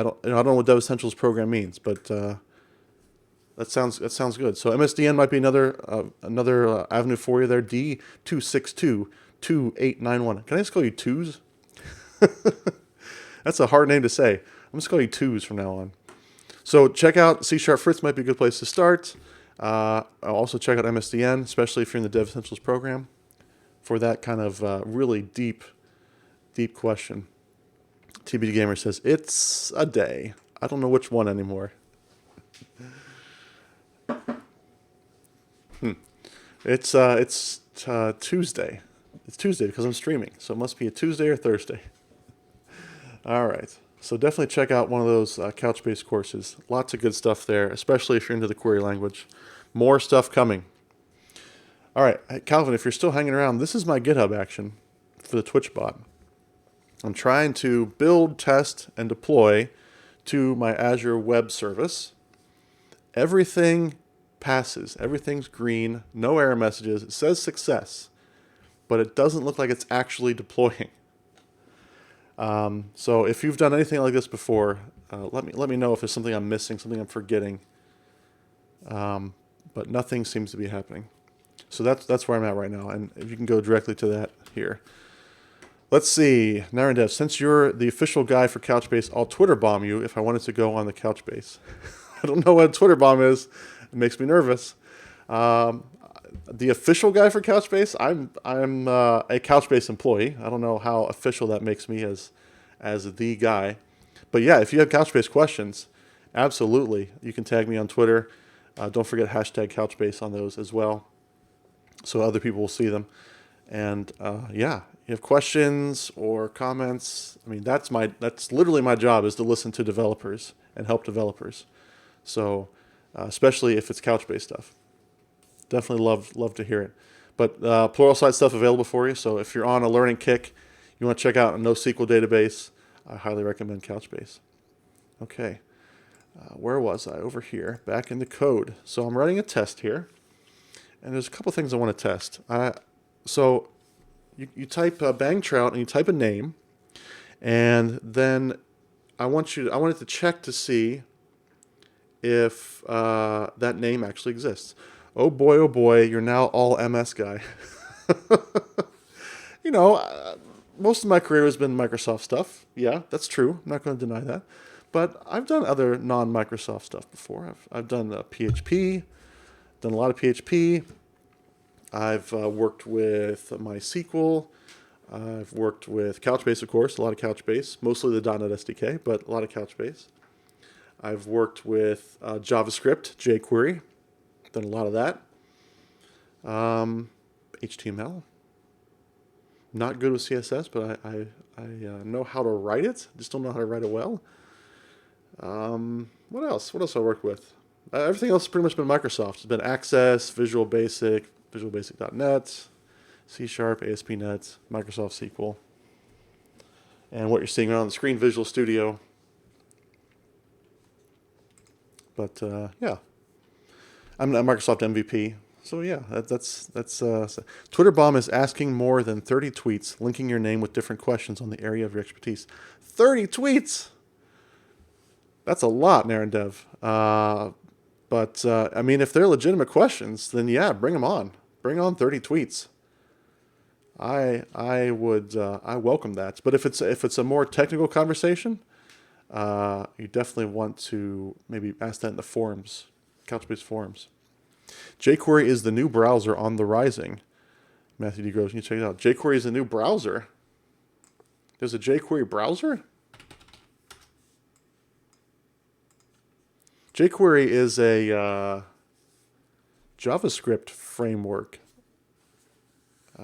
don't know what Dev Essentials program means, but that sounds good. So MSDN might be another avenue for you there. D2622891. Can I just call you twos? That's a hard name to say. I'm just calling you twos from now on. So check out C# Fritz, might be a good place to start. I'll also check out MSDN, especially if you're in the Dev Essentials program, for that kind of really deep question. TBD Gamer says, it's a day. I don't know which one anymore. It's Tuesday. It's Tuesday because I'm streaming, so it must be a Tuesday or Thursday. All right. So definitely check out one of those Couchbase courses. Lots of good stuff there, especially if you're into the query language. More stuff coming. All right, Calvin, if you're still hanging around, this is my GitHub action for the Twitch bot. I'm trying to build, test, and deploy to my Azure web service. Everything passes. Everything's green. No error messages. It says success, but it doesn't look like it's actually deploying. So if you've done anything like this before, let me know if there's something I'm missing, something I'm forgetting. But nothing seems to be happening. So that's where I'm at right now, and if you can go directly to that here. Let's see, Narendev, since you're the official guy for Couchbase, I'll Twitter bomb you if I wanted to go on the Couchbase. I don't know what a Twitter bomb is. It makes me nervous. The official guy for Couchbase, I'm a Couchbase employee. I don't know how official that makes me as the guy. But yeah, if you have Couchbase questions, absolutely, you can tag me on Twitter. Don't forget hashtag Couchbase on those as well, so other people will see them. And yeah, you have questions or comments. I mean, that's literally my job, is to listen to developers and help developers. So especially if it's Couchbase stuff, definitely love to hear it. But Pluralsight stuff available for you. So if you're on a learning kick, you want to check out a NoSQL database, I highly recommend Couchbase. Okay, where was I? Over here, back in the code. So I'm running a test here, and there's a couple things I want to test. So you type bang trout and you type a name, and then I want it to check to see if that name actually exists. Oh boy, you're now all MS guy. Most of my career has been Microsoft stuff. Yeah, that's true. I'm not going to deny that. But I've done other non-Microsoft stuff before. I've done PHP, done a lot of PHP. I've worked with MySQL. I've worked with Couchbase, of course, a lot of Couchbase, mostly the .NET SDK, but a lot of Couchbase. I've worked with JavaScript, jQuery, done a lot of that. HTML, not good with CSS, but I know how to write it, just don't know how to write it well. What else? What else have I worked with? Everything else has pretty much been Microsoft. It's been Access, Visual Basic, VisualBasic.net, C#, ASP.NET, Microsoft SQL. And what you're seeing on the screen, Visual Studio, But yeah, I'm a Microsoft MVP. So yeah, that's Twitter bomb is asking more than 30 tweets, linking your name with different questions on the area of your expertise. 30 tweets. That's a lot, Naren Dev. But I mean, if they're legitimate questions, then yeah, bring them on. Bring on 30 tweets. I would I welcome that. But if it's a more technical conversation, you definitely want to maybe ask that in the forums, Couchbase forums. jQuery is the new browser on the rising. Matthew D. Groves, you can check it out. jQuery is the new browser. There's a jQuery browser? jQuery is a JavaScript framework.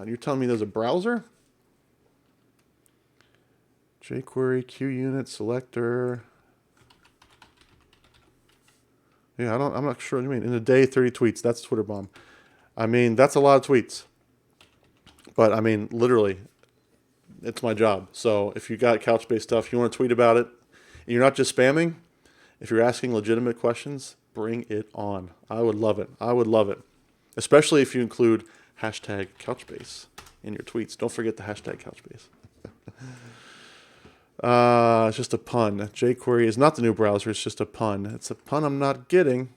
You're telling me there's a browser? jQuery, QUnit, selector. Yeah, I'm not sure what you mean. In a day, 30 tweets. That's Twitter bomb. I mean, that's a lot of tweets. But I mean, literally, it's my job. So if you got Couchbase stuff, you want to tweet about it, and you're not just spamming, if you're asking legitimate questions, bring it on. I would love it. I would love it. Especially if you include hashtag Couchbase in your tweets. Don't forget the hashtag Couchbase. It's just a pun. jQuery is not the new browser. It's just a pun. It's a pun I'm not getting.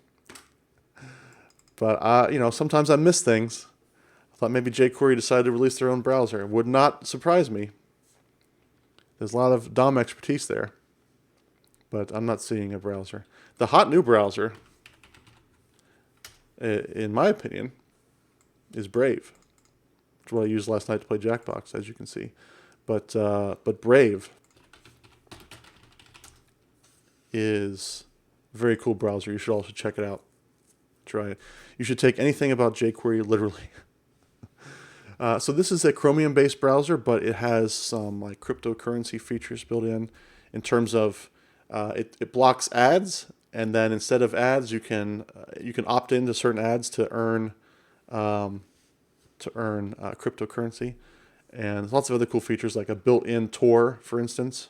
But, you know, sometimes I miss things. I thought maybe jQuery decided to release their own browser. It would not surprise me. There's a lot of DOM expertise there. But I'm not seeing a browser. The hot new browser, in my opinion, is Brave. Which is what I used last night to play Jackbox, as you can see. But Brave is a very cool browser. You should also check it out. Try it. You should take anything about jQuery literally. So this is a Chromium-based browser, but it has some like cryptocurrency features built in terms of it blocks ads, and then instead of ads, you can opt into certain ads to earn cryptocurrency, and lots of other cool features like a built-in Tor, for instance,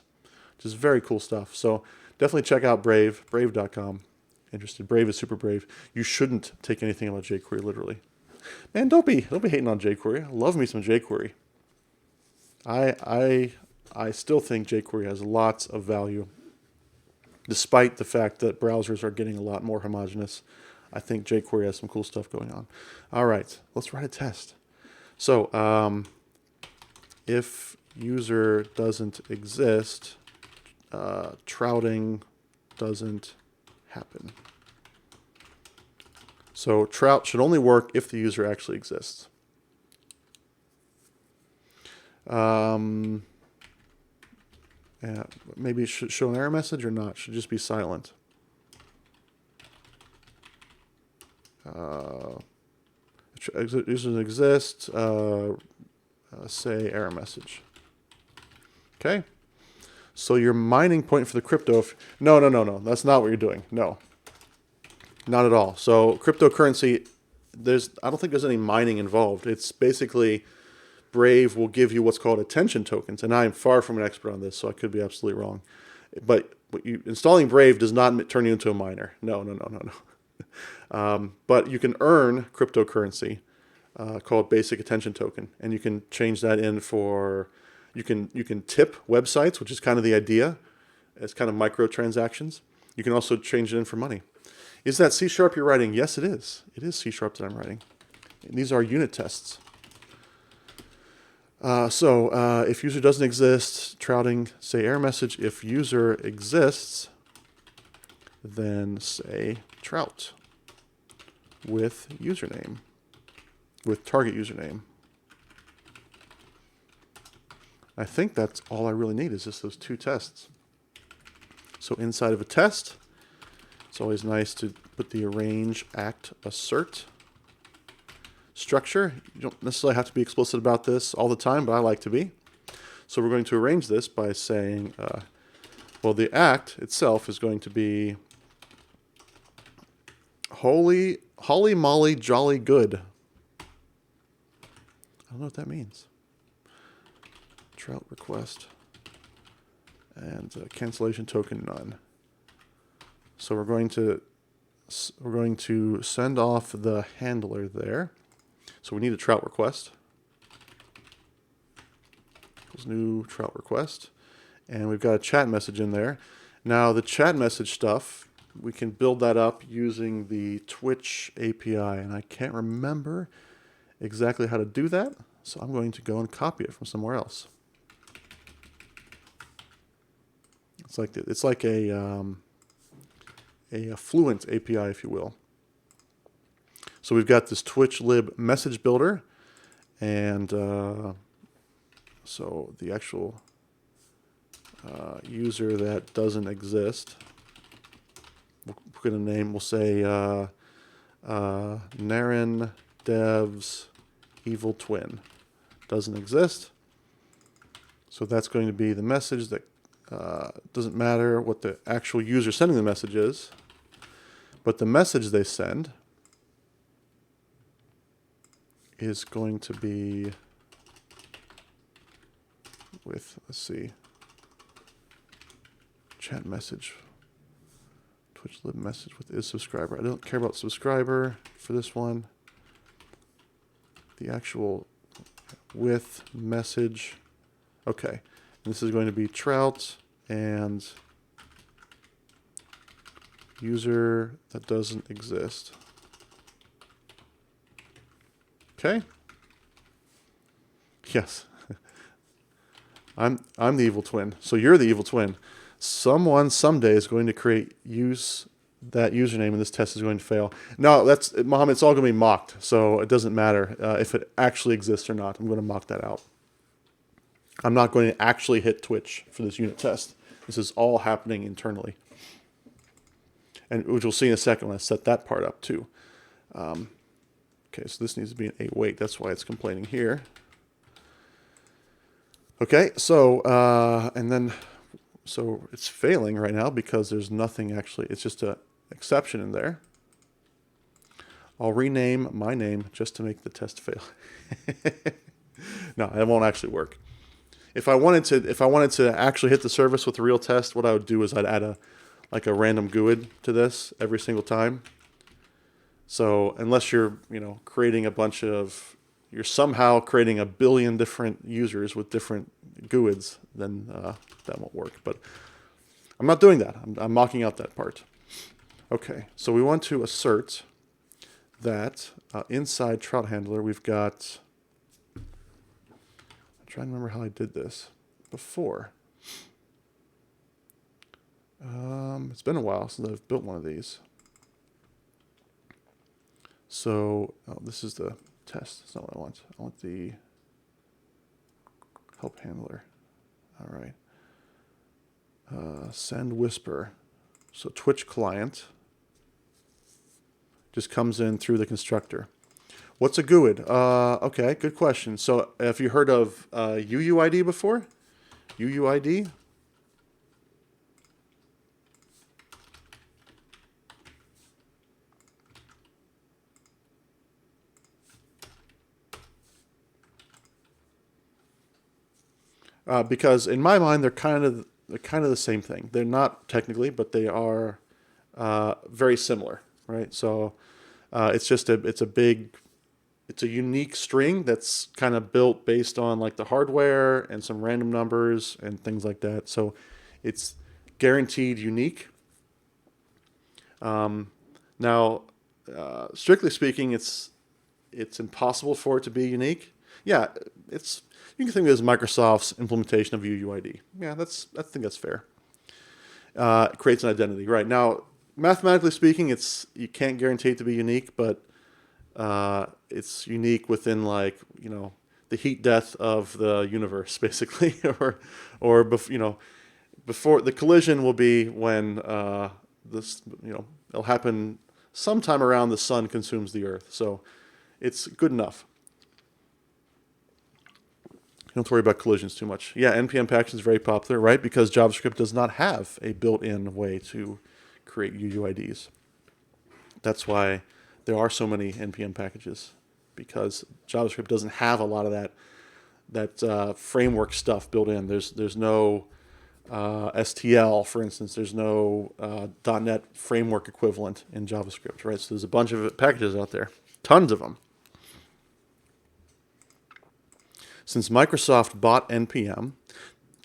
which is very cool stuff. So definitely check out Brave, brave.com. Interested. Brave is super brave. You shouldn't take anything about jQuery literally. Man, don't be hating on jQuery. I love me some jQuery. I still think jQuery has lots of value, despite the fact that browsers are getting a lot more homogeneous. I think jQuery has some cool stuff going on. All right, let's write a test. So if user doesn't exist, trouting doesn't happen. So trout should only work if the user actually exists. Yeah, maybe it should show an error message or not. It should just be silent. User doesn't exist. Say error message. Okay. So your mining point for the crypto. No. That's not what you're doing. No. Not at all. So cryptocurrency, I don't think there's any mining involved. It's basically Brave will give you what's called attention tokens, and I am far from an expert on this, so I could be absolutely wrong. But installing Brave does not turn you into a miner. No. But you can earn cryptocurrency called basic attention token, and you can change that in for you can tip websites, which is kind of the idea. It's kind of microtransactions. You can also change it in for money. Is that C# you're writing? Yes, it is. It is C# that I'm writing. And these are unit tests. If user doesn't exist, trouting, say error message. If user exists, then say trout with username, with target username. I think that's all I really need is just those two tests. So inside of a test, it's always nice to put the arrange, act, assert structure. You don't necessarily have to be explicit about this all the time, but I like to be. So we're going to arrange this by saying, well, the act itself is going to be holly molly jolly good. I don't know what that means. Trout request and cancellation token none. So we're going to we're going to send off the handler there. So we need a trout request. New trout request. And we've got a chat message in there. Now the chat message stuff, we can build that up using the Twitch API. And I can't remember exactly how to do that. So I'm going to go and copy it from somewhere else. It's like a Fluent API, if you will. So we've got this Twitch lib message builder, and so the actual user that doesn't exist, we'll put a name. We'll say Naren Dev's evil twin doesn't exist. So that's going to be the message that doesn't matter what the actual user sending the message is, but the message they send is going to be with, let's see, chat message, Twitch lib message with is subscriber. I don't care about subscriber for this one. The actual with message. Okay. And this is going to be trout and user that doesn't exist. Okay. Yes. I'm the evil twin. So you're the evil twin. Someone someday is going to use that username, and this test is going to fail. No, that's Mohammed. It's all going to be mocked, so it doesn't matter if it actually exists or not. I'm going to mock that out. I'm not going to actually hit Twitch for this unit test. This is all happening internally, and which we'll see in a second when I set that part up too. Okay, so this needs to be an 8 weight. That's why it's complaining here. Okay, so so it's failing right now because there's nothing actually. It's just an exception in there. I'll rename my name just to make the test fail. No, it won't actually work. If I wanted to actually hit the service with a real test, what I would do is I'd add a random GUID to this every single time. So unless you're creating a bunch of, you're somehow creating a billion different users with different GUIDs, then that won't work. But I'm not doing that. I'm mocking out that part. Okay, so we want to assert that inside trout handler we've got. I'm trying to remember how I did this before. It's been a while since I've built one of these. So this is the test. That's not what I want. I want the help handler. All right. Send whisper. So Twitch client just comes in through the constructor. What's a GUID? Okay, good question. So have you heard of UUID before? UUID? Because in my mind, they're kind of the same thing. They're not technically, but they are very similar, right? So it's a unique string that's kind of built based on like the hardware and some random numbers and things like that. So it's guaranteed unique. Now, strictly speaking, it's impossible for it to be unique. Yeah, you can think of it as Microsoft's implementation of UUID. Yeah, I think that's fair. It creates an identity, right? Now, mathematically speaking, you can't guarantee it to be unique, but it's unique within the heat death of the universe, basically, or before the collision will be when it'll happen sometime around the sun consumes the earth. So it's good enough. Don't have to worry about collisions too much. Yeah, NPM packaging is very popular, right? Because JavaScript does not have a built-in way to create UUIDs. That's why there are so many NPM packages, because JavaScript doesn't have a lot of that framework stuff built in. There's no STL, for instance. There's no .NET framework equivalent in JavaScript, right? So there's a bunch of packages out there, tons of them. Since Microsoft bought NPM,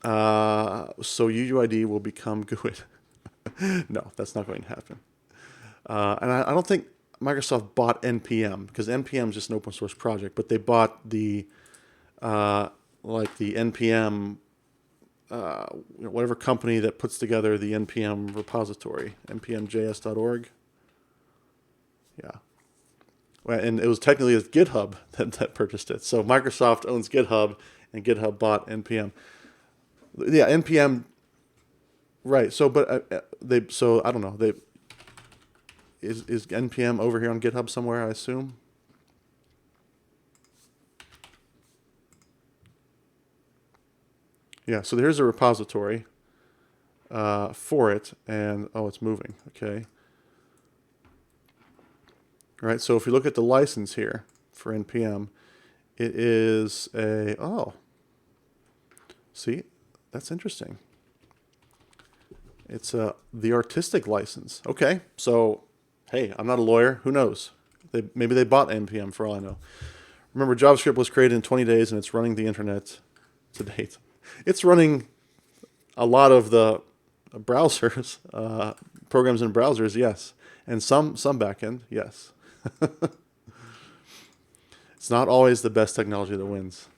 so UUID will become GUID. No, that's not going to happen. And I don't think Microsoft bought NPM, because NPM is just an open source project, but they bought the like the NPM, whatever company that puts together the NPM repository, npmjs.org. Yeah. And it was technically GitHub that purchased it. So Microsoft owns GitHub, and GitHub bought NPM. Yeah, NPM. Right. So, but they. So I don't know. They is NPM over here on GitHub somewhere, I assume. Yeah. So here's a repository for it, and oh, it's moving. Okay. Right. So if you look at the license here for NPM, it is a see, that's interesting. It's the artistic license. Okay. So hey, I'm not a lawyer. Who knows? Maybe they bought NPM for all I know. Remember, JavaScript was created in 20 days, and it's running the internet to date. It's running a lot of the browsers, programs in browsers, yes, and some backend, yes. It's not always the best technology that wins.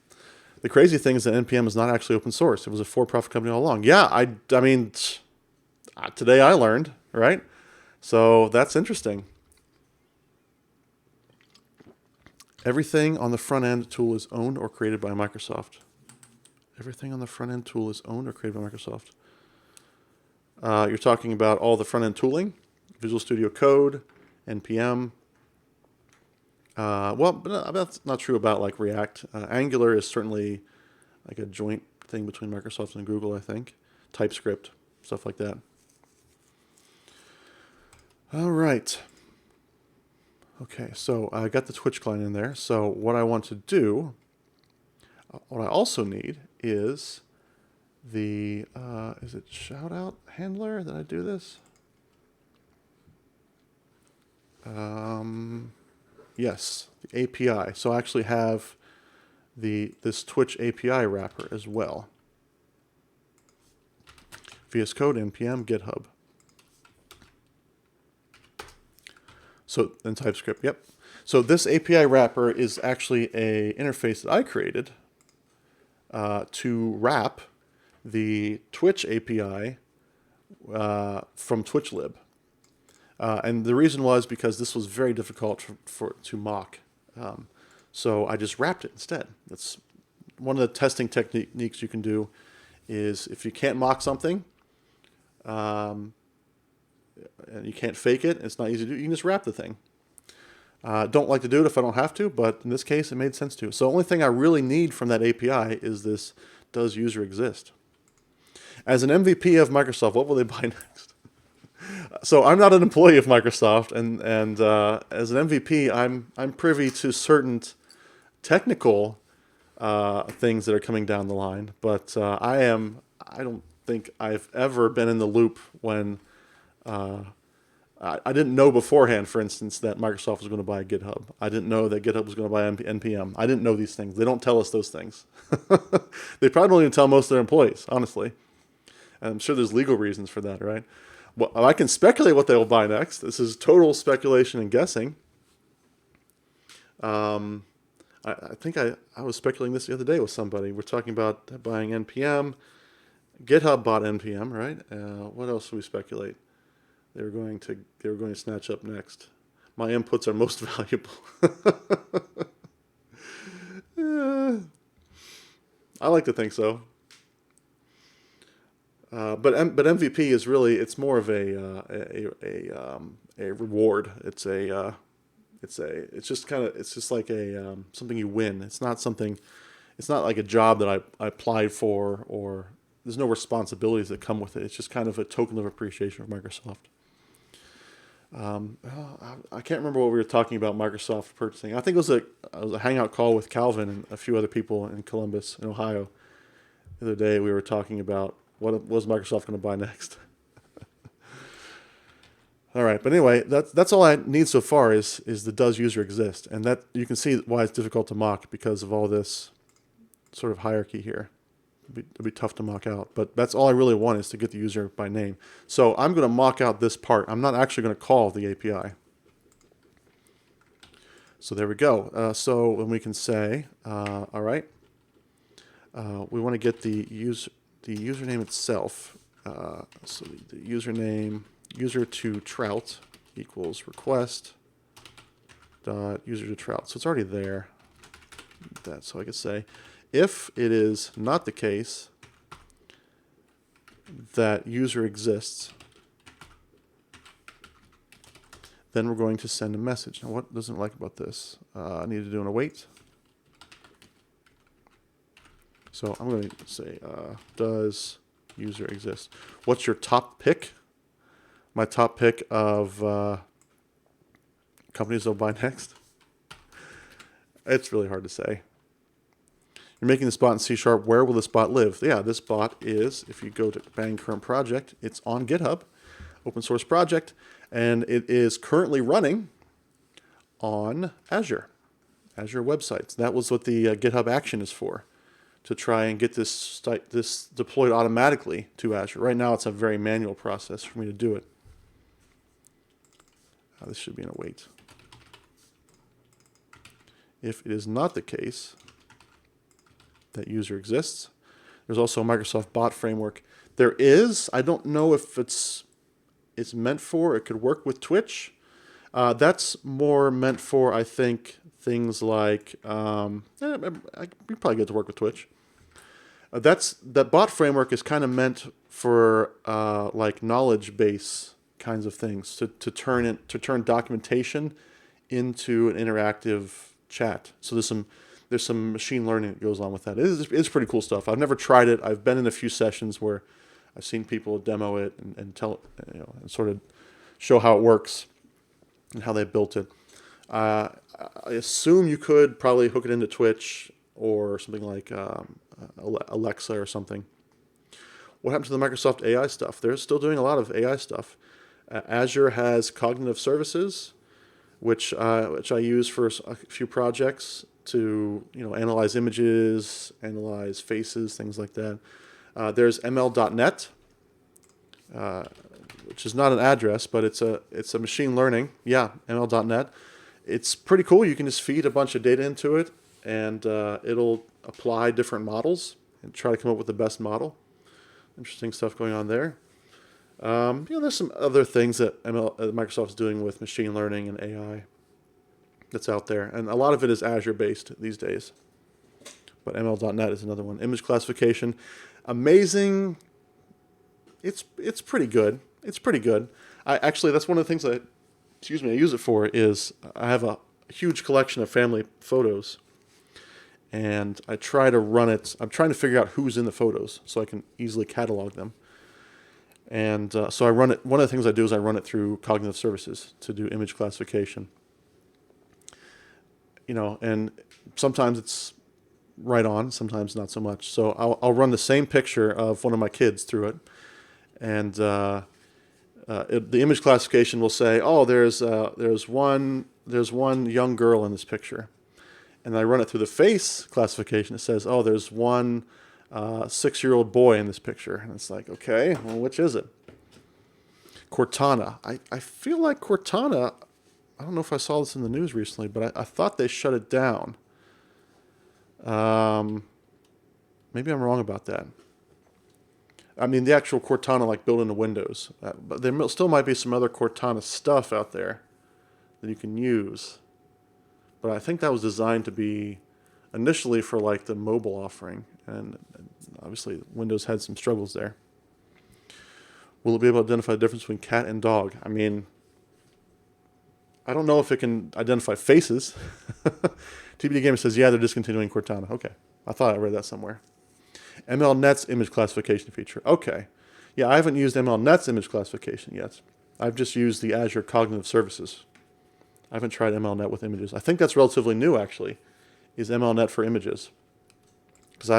The crazy thing is that NPM is not actually open source. It was a for-profit company all along. Yeah, I mean, today I learned, right? So that's interesting. Everything on the front end tool is owned or created by Microsoft. Everything on the front end tool is owned or created by Microsoft. You're talking about all the front end tooling, Visual Studio Code, NPM. Well, but that's not true about like React. Angular is certainly like a joint thing between Microsoft and Google, I think. TypeScript, stuff like that. All right. Okay, so I got the Twitch client in there. So what I want to do, what I also need is the, is it shout out handler? Did I do this? Yes, the API. So I actually have this Twitch API wrapper as well. VS Code, NPM, GitHub. So, and TypeScript, yep. So this API wrapper is actually a interface that I created to wrap the Twitch API from TwitchLib. And the reason was because this was very difficult to mock. So I just wrapped it instead. That's one of the testing techniques you can do is if you can't mock something, and you can't fake it, it's not easy to do, you can just wrap the thing. Don't like to do it if I don't have to, but in this case it made sense to. So the only thing I really need from that API is this does user exist. As an MVP of Microsoft, what will they buy next? So I'm not an employee of Microsoft, and as an MVP, I'm privy to certain technical things that are coming down the line, but I don't think I've ever been in the loop when I didn't know beforehand, for instance, that Microsoft was going to buy GitHub. I didn't know that GitHub was going to buy NPM. I didn't know these things. They don't tell us those things. They probably don't even tell most of their employees, honestly. And I'm sure there's legal reasons for that, right? Well, I can speculate what they will buy next. This is total speculation and guessing. I think I was speculating this the other day with somebody. We're talking about buying NPM. GitHub bought NPM, right? What else do we speculate? They were going to snatch up next. My inputs are most valuable. I like to think so. But MVP is really, it's more of a reward. It's just like a something you win. It's not something. It's not like a job that I applied for, or there's no responsibilities that come with it. It's just kind of a token of appreciation for Microsoft. I can't remember what we were talking about Microsoft purchasing. I think it was a hangout call with Calvin and a few other people in Columbus, in Ohio. The other day we were talking about What was Microsoft going to buy next? All right, but anyway, that's all I need so far is the does user exist, and that you can see why it's difficult to mock because of all this sort of hierarchy here. It'd be tough to mock out, but that's all I really want is to get the user by name. So I'm going to mock out this part. I'm not actually going to call the API. So there we go. So when we can say, all right, we want to get the username itself. So the username user to trout equals request dot user to trout. So it's already there. That so I could say if it is not the case that user exists, then we're going to send a message. Now, what doesn't like about this? I need to do an await. So I'm going to say, does user exist? What's your top pick? My top pick of companies I'll buy next? It's really hard to say. You're making this bot in C#. Where will this bot live? Yeah, this bot is, if you go to Bang Current Project, it's on GitHub, open source project, and it is currently running on Azure websites. That was what the GitHub Action is for, to try and get this deployed automatically to Azure. Right now, it's a very manual process for me to do it. This should be an await. If it is not the case that user exists, there's also a Microsoft bot framework. There is, I don't know if it's meant for, it could work with Twitch. That's more meant for, I think, things like, you probably get to work with Twitch. That bot framework is kind of meant for like knowledge base kinds of things to turn documentation into an interactive chat. So there's some machine learning that goes on with that. It's pretty cool stuff. I've never tried it. I've been in a few sessions where I've seen people demo it and tell, and sort of show how it works and how they built it. I assume you could probably hook it into Twitch or something like Alexa or something. What happened to the Microsoft AI stuff? They're still doing a lot of AI stuff. Azure has cognitive services, which I use for a few projects to analyze images, analyze faces, things like that. There's ML.net, which is not an address, but it's a machine learning. Yeah, ML.net. It's pretty cool. You can just feed a bunch of data into it, and it'll apply different models and try to come up with the best model. Interesting stuff going on there. There's some other things that Microsoft's doing with machine learning and AI that's out there, and a lot of it is Azure-based these days. But ML.net is another one. Image classification, amazing. It's pretty good. It's pretty good. Actually, that's one of the things I use it for. Is I have a huge collection of family photos, and I try to run it. I'm trying to figure out who's in the photos so I can easily catalog them. And so I run it. One of the things I do is I run it through cognitive services to do image classification. And sometimes it's right on, sometimes not so much. So I'll run the same picture of one of my kids through it, and the image classification will say, oh, there's one young girl in this picture, and I run it through the face classification. It says, oh, there's one 6-year-old boy in this picture, and it's like, okay, well, which is it? Cortana. I feel like Cortana, I don't know if I saw this in the news recently, but I thought they shut it down. Maybe I'm wrong about that. I mean, the actual Cortana, like built into Windows. But there still might be some other Cortana stuff out there that you can use. But I think that was designed to be initially for like the mobile offering. And obviously Windows had some struggles there. Will it be able to identify the difference between cat and dog? I mean, I don't know if it can identify faces. TBD Gamer says, yeah, they're discontinuing Cortana. Okay. I thought I read that somewhere. MLNet's image classification feature. Okay. Yeah, I haven't used MLNet's image classification yet. I've just used the Azure Cognitive Services. I haven't tried MLNet with images. I think that's relatively new, actually, is MLNet for images. Because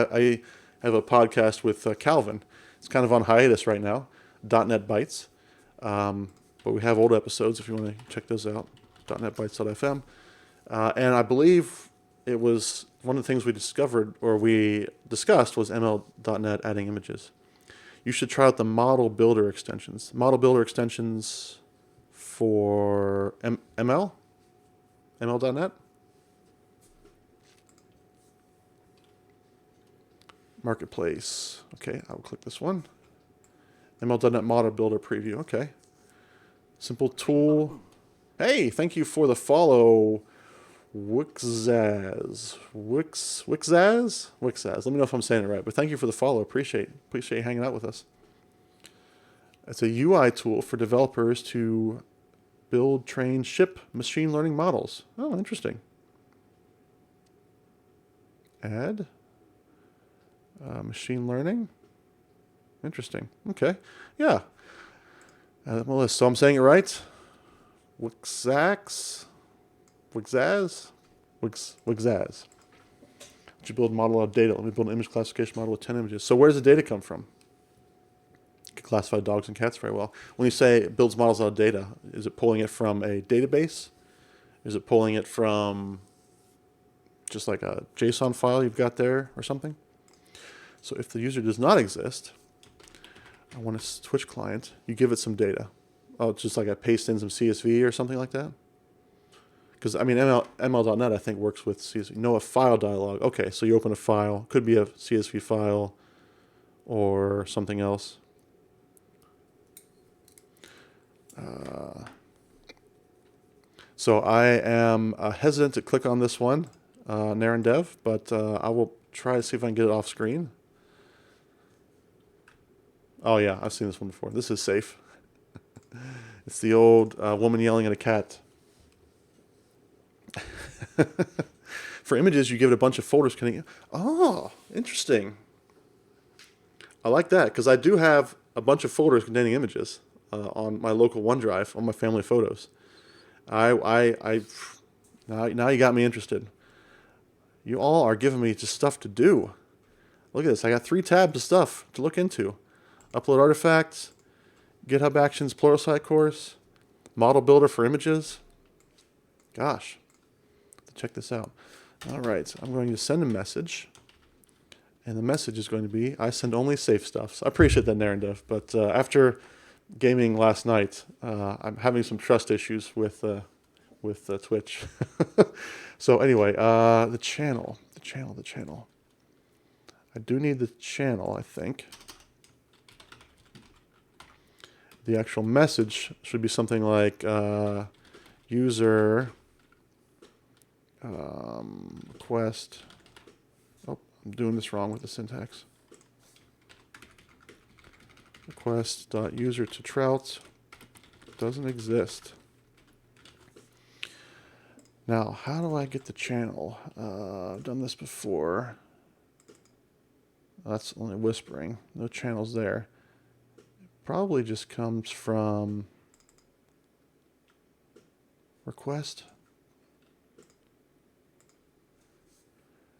I have a podcast with Calvin. It's kind of on hiatus right now, .NET Bytes. But we have old episodes if you want to check those out, .NETbytes.fm. And I believe it was one of the things we discovered or we discussed was ML.NET adding images. You should try out the model builder extensions. Model builder extensions for ML? ML.NET? Marketplace. Okay, I'll click this one. ML.NET model builder preview. Okay. Simple tool. Hey, thank you for the follow. Wixaz. Wixaz? Let me know if I'm saying it right, but thank you for the follow. Appreciate you hanging out with us. It's a UI tool for developers to build, train, ship machine learning models. Oh, interesting. Add machine learning. Interesting. Okay. Yeah. Melissa, so I'm saying it right? Wixaz. Wixaz? Wixaz. Did you build a model out of data? Let me build an image classification model with 10 images. So where does the data come from? You can classify dogs and cats very well. When you say it builds models out of data, is it pulling it from a database? Is it pulling it from just like a JSON file you've got there or something? So if the user does not exist, I want a Twitch client, you give it some data. Oh, it's just like I paste in some CSV or something like that? Because, I mean, ML.NET, I think, works with CSV. A file dialog. Okay, so you open a file. Could be a CSV file or something else. So I am hesitant to click on this one, Naren Dev, but I will try to see if I can get it off screen. Oh, yeah, I've seen this one before. This is safe. It's the old woman yelling at a cat. For images, you give it a bunch of folders. Oh, interesting. I like that because I do have a bunch of folders containing images on my local OneDrive, on my family photos. Now you got me interested. You all are giving me just stuff to do. Look at this. I got 3 tabs of stuff to look into. Upload artifacts, GitHub Actions, Pluralsight Course, model builder for images. Gosh, check this out. All right, I'm going to send a message, and the message is going to be, I send only safe stuff. So I appreciate that, narrative, but after gaming last night, I'm having some trust issues with Twitch. So anyway, the channel. I do need the channel, I think. The actual message should be something like user request. Oh, I'm doing this wrong with the syntax. Request.user to trout doesn't exist. Now, how do I get the channel? I've done this before. That's only whispering. No channels there. Probably just comes from request.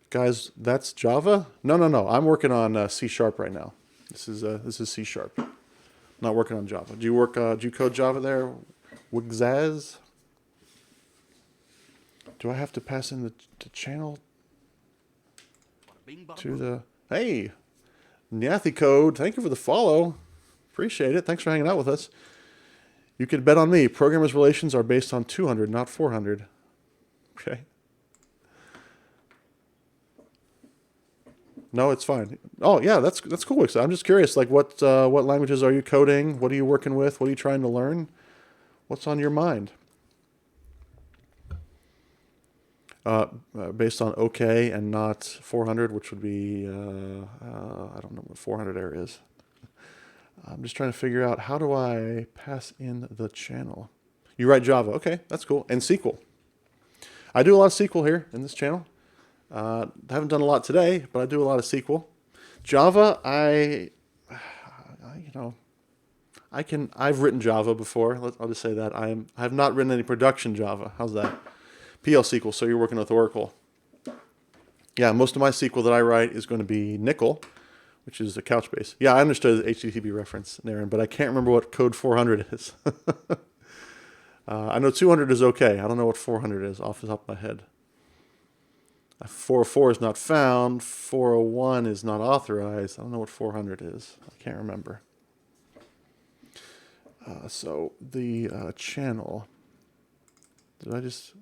Guys, that's Java? No. I'm working on C# right now. This is C#. I'm not working on Java. Do you code Java there? Wixaz? Do I have to pass in the channel to the... Hey, Nyathy Code, thank you for the follow. Appreciate it. Thanks for hanging out with us. You can bet on me. Programmers' relations are based on 200, not 400. Okay. No, it's fine. Oh, yeah, that's cool. I'm just curious, like, what languages are you coding? What are you working with? What are you trying to learn? What's on your mind? Based on OK and not 400, which would be, I don't know what 400 error is. I'm just trying to figure out, how do I pass in the channel? You write Java. Okay, that's cool. And SQL. I do a lot of SQL here in this channel. I haven't done a lot today, but I do a lot of SQL. Java, I've written Java before. I'll just say that. I have not written any production Java. How's that? PL SQL, so you're working with Oracle. Yeah, most of my SQL that I write is going to be Nickel. which is a Couchbase. Yeah, I understood the HTTP reference, Naren, but I can't remember what code 400 is. I know 200 is okay. I don't know what 400 is off the top of my head. 404 is not found. 401 is not authorized. I don't know what 400 is. I can't remember. So the channel. Did I just...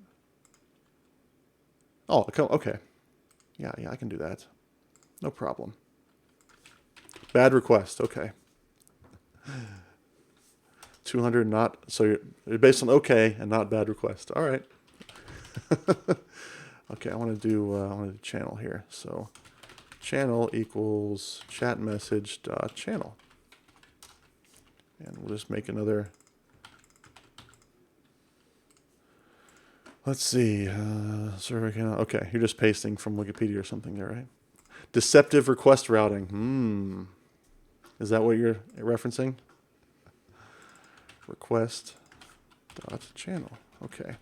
Oh, okay. Yeah, I can do that. No problem. Bad request. Okay. 200 not... So you're based on okay and not bad request. All right. Okay, I want to do channel here. So channel equals chat message dot channel. And we'll just make another... Let's see. Server account. Okay, you're just pasting from Wikipedia or something there, right? Deceptive request routing. Is that what you're referencing? Request dot channel. Okay.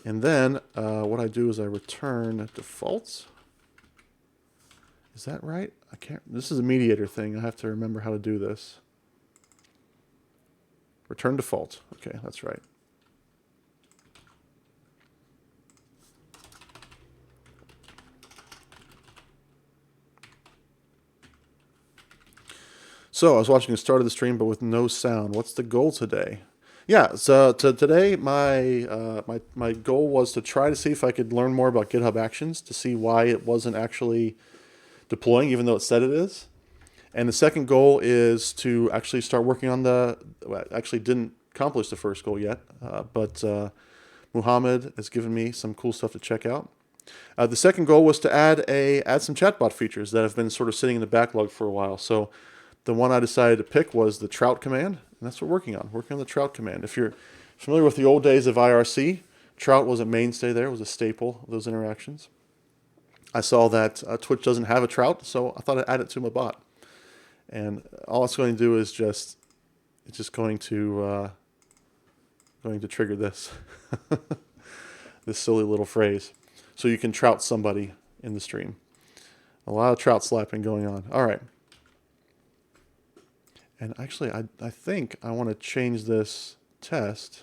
And then what I do is I return defaults. Is that right? I can't. This is a mediator thing. I have to remember how to do this. Return default. Okay, that's right. So I was watching the start of the stream, but with no sound. What's the goal today? Yeah, so today my goal was to try to see if I could learn more about GitHub Actions to see why it wasn't actually deploying, even though it said it is. And the second goal is to actually start working on actually didn't accomplish the first goal yet, but Muhammad has given me some cool stuff to check out. The second goal was to add some chatbot features that have been sort of sitting in the backlog for a while. So the one I decided to pick was the trout command, and that's what we're working on the trout command. If you're familiar with the old days of IRC, trout was a mainstay there, was a staple of those interactions. I saw that Twitch doesn't have a trout, so I thought I'd add it to my bot. And all it's going to do is it's just going to trigger this, this silly little phrase. So you can trout somebody in the stream. A lot of trout slapping going on. All right. And actually, I think I want to change this test.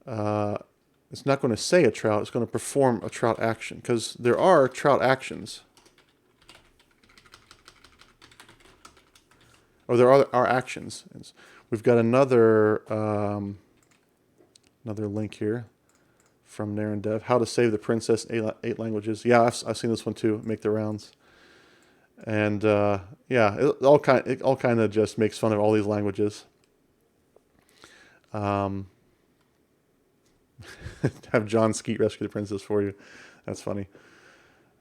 It's not going to say a trout. It's going to perform a trout action, because there are trout actions. Or there are actions. We've got another link here from Naren Dev. How to save the princess in 8 languages. Yeah, I've seen this one too. Make the rounds. And yeah, it all kind of just makes fun of all these languages. Have John Skeet rescue the princess for you. That's funny.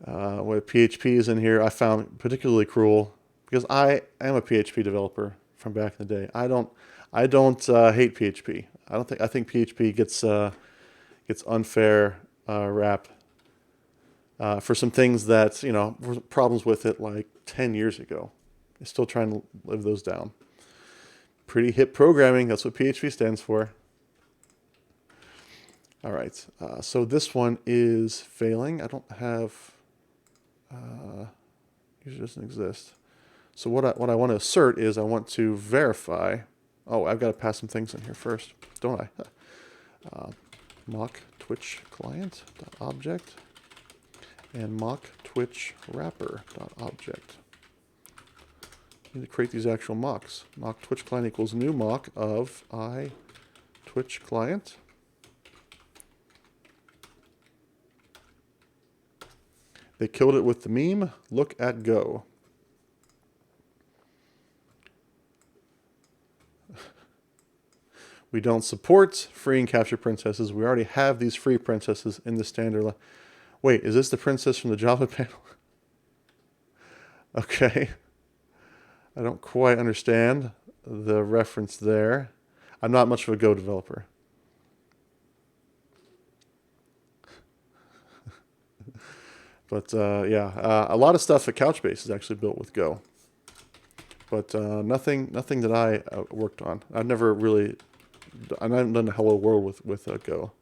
What PHP is in here, I found particularly cruel because I am a PHP developer from back in the day. I don't hate PHP. I think PHP gets unfair rap. For some things that, were problems with it like 10 years ago. I'm still trying to live those down. Pretty hip programming, that's what PHP stands for. All right, so this one is failing. I don't have, usually doesn't exist. So what I want to assert is I want to verify. Oh, I've got to pass some things in here first, don't I? Mock Twitch client object. And mock Twitch wrapper.object. Need to create these actual mocks. Mock Twitch client equals new mock of Twitch client. They killed it with the meme. Look at Go. We don't support free and capture princesses. We already have these free princesses in the standard. Wait, is this the princess from the Java panel? Okay. I don't quite understand the reference there. I'm not much of a Go developer. But yeah, a lot of stuff at Couchbase is actually built with Go. But nothing that I worked on. I haven't done a Hello World with Go.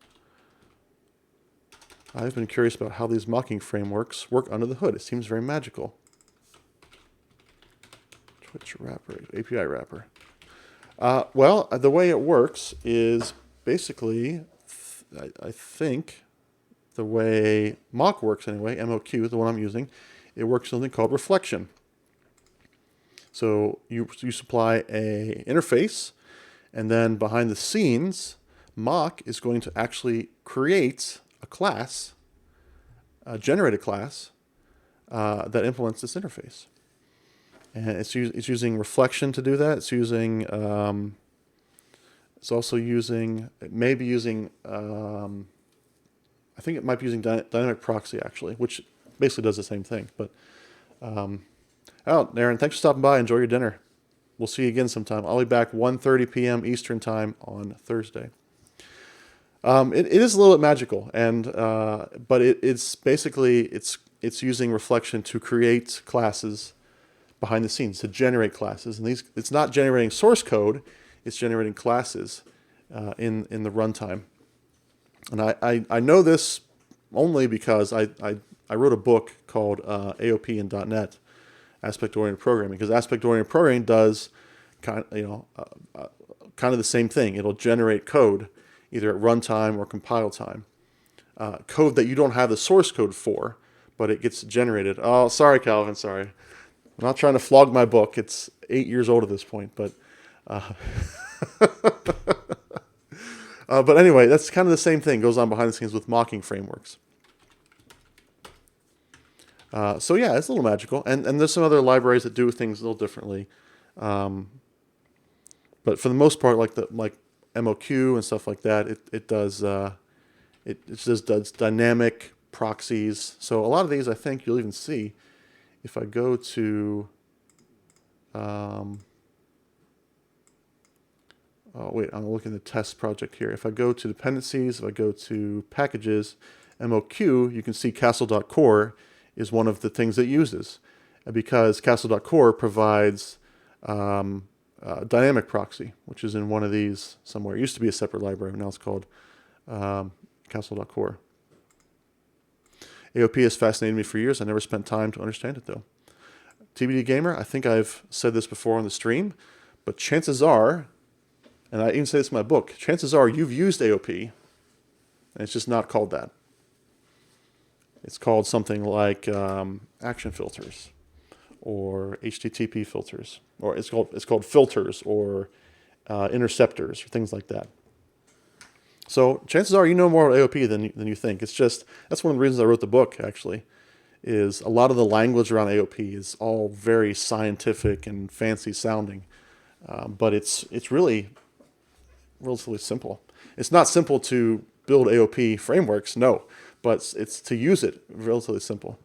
I've been curious about how these mocking frameworks work under the hood. It seems very magical. Twitch wrapper, API wrapper. Well, the way it works is basically, I think, the way mock works anyway, MOQ, the one I'm using, it works something called reflection. So you supply a interface, and then behind the scenes, mock is going to actually create a class, generate a class that implements this interface. And it's using reflection to do that. It's using, it's also using, it may be using, I think it might be using dynamic proxy actually, which basically does the same thing. But, Aaron, thanks for stopping by. Enjoy your dinner. We'll see you again sometime. I'll be back 1:30 p.m. Eastern time on Thursday. It is a little bit magical, and but it's basically it's using reflection to create classes behind the scenes, to generate classes, and it's not generating source code, it's generating classes in the runtime. And I know this only because I wrote a book called AOP in .NET, Aspect-Oriented Programming, because Aspect-Oriented Programming does kind of the same thing. It'll generate code either at runtime or compile time, code that you don't have the source code for, but it gets generated. Oh, sorry, Calvin, sorry. I'm not trying to flog my book. It's 8 years old at this point, but but anyway, that's kind of the same thing goes on behind the scenes with mocking frameworks. So yeah, it's a little magical, and there's some other libraries that do things a little differently, but for the most part, like MOQ and stuff like that, it does dynamic proxies. So a lot of these, I think you'll even see if I go to oh wait, I'm looking at the test project here. If I go to dependencies, if I go to packages, MOQ, you can see castle.core is one of the things it uses, because castle.core provides dynamic proxy, which is in one of these somewhere. It used to be a separate library, now it's called castle.core. AOP has fascinated me for years. I never spent time to understand it though. TBD Gamer, I think I've said this before on the stream, but chances are, and I even say this in my book, chances are you've used AOP, and it's just not called that. It's called something like action filters, or HTTP filters, or it's called filters, or interceptors, or things like that. So chances are you know more about AOP than you think. It's just, that's one of the reasons I wrote the book, actually, is a lot of the language around AOP is all very scientific and fancy sounding, but it's really relatively simple. It's not simple to build AOP frameworks, no, but it's to use it relatively simple.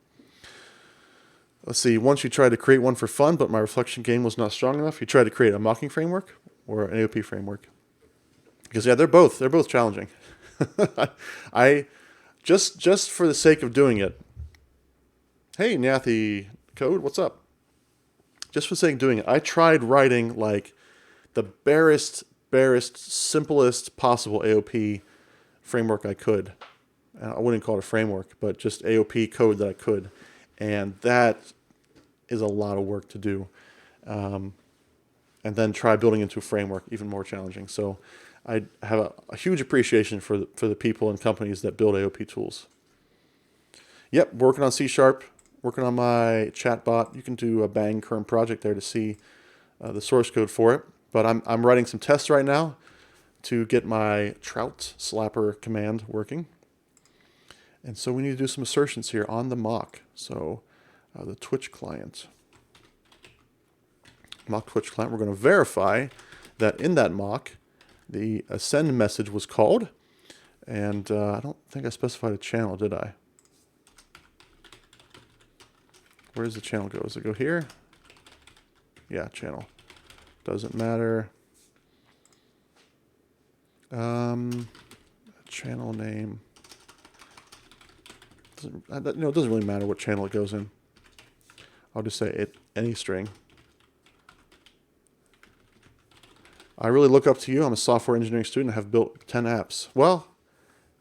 Let's see, once you tried to create one for fun, but my reflection game was not strong enough. You tried to create a mocking framework or an AOP framework. Because yeah, they're both challenging. I just for the sake of doing it. Hey, Nathy Code, what's up? Just for the sake of doing it, I tried writing like the barest, simplest possible AOP framework I could. I wouldn't call it a framework, but just AOP code that I could. And that is a lot of work to do. And then try building into a framework, even more challenging. So I have a huge appreciation for the people and companies that build AOP tools. Yep, working on C#, working on my chatbot. You can do a bang current project there to see the source code for it. But I'm writing some tests right now to get my trout slapper command working. And so we need to do some assertions here on the mock. So the Twitch client. Mock Twitch client, we're going to verify that in that mock, the send message was called. And I don't think I specified a channel, did I? Where does the channel go? Does it go here? Yeah, channel. Doesn't matter. Channel name. It doesn't really matter what channel it goes in. I'll just say any string. I really look up to you. I'm a software engineering student. I have built 10 apps. Well,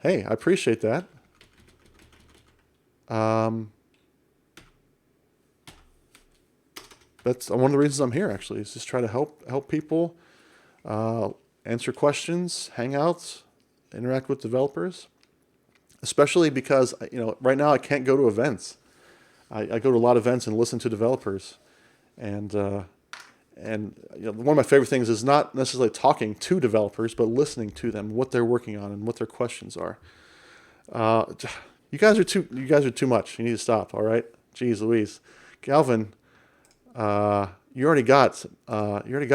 hey, I appreciate that. that's one of the reasons I'm here, actually, is just try to help people, answer questions, hang out, interact with developers, especially because, right now I can't go to events. I go to a lot of events and listen to developers, and one of my favorite things is not necessarily talking to developers, but listening to them, what they're working on, and what their questions are. You guys are too much. You need to stop. All right, jeez Louise, Calvin, you already got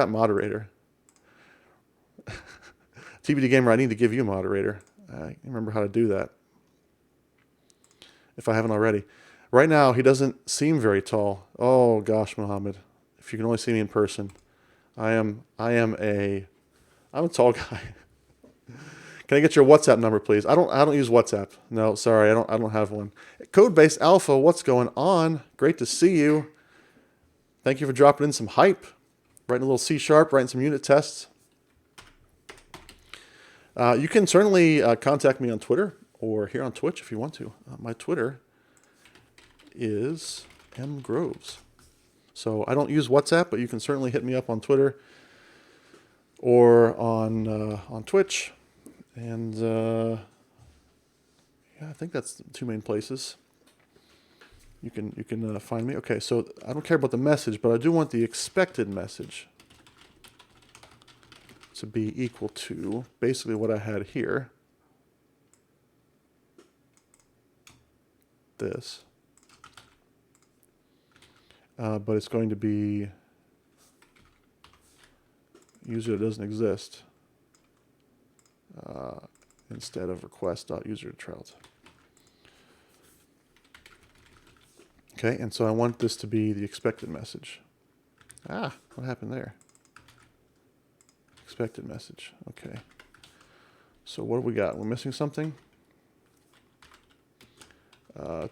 moderator. TBD Gamer, I need to give you a moderator. I remember how to do that, if I haven't already. Right now, he doesn't seem very tall. Oh gosh, Mohammed, if you can only see me in person, I'm a tall guy. Can I get your WhatsApp number, please? I don't use WhatsApp. No, sorry, I don't have one. Codebase Alpha, what's going on? Great to see you. Thank you for dropping in some hype. Writing a little C#, writing some unit tests. You can certainly contact me on Twitter or here on Twitch if you want to. My Twitter is mgroves. So I don't use WhatsApp, but you can certainly hit me up on Twitter or on Twitch. And yeah, I think that's the two main places you can find me. Okay, so I don't care about the message, but I do want the expected message to be equal to basically what I had here. This. But it's going to be user that doesn't exist instead of request.user_trout. Okay, and so I want this to be the expected message. What happened there? Expected message. Okay. So what do we got? We're missing something.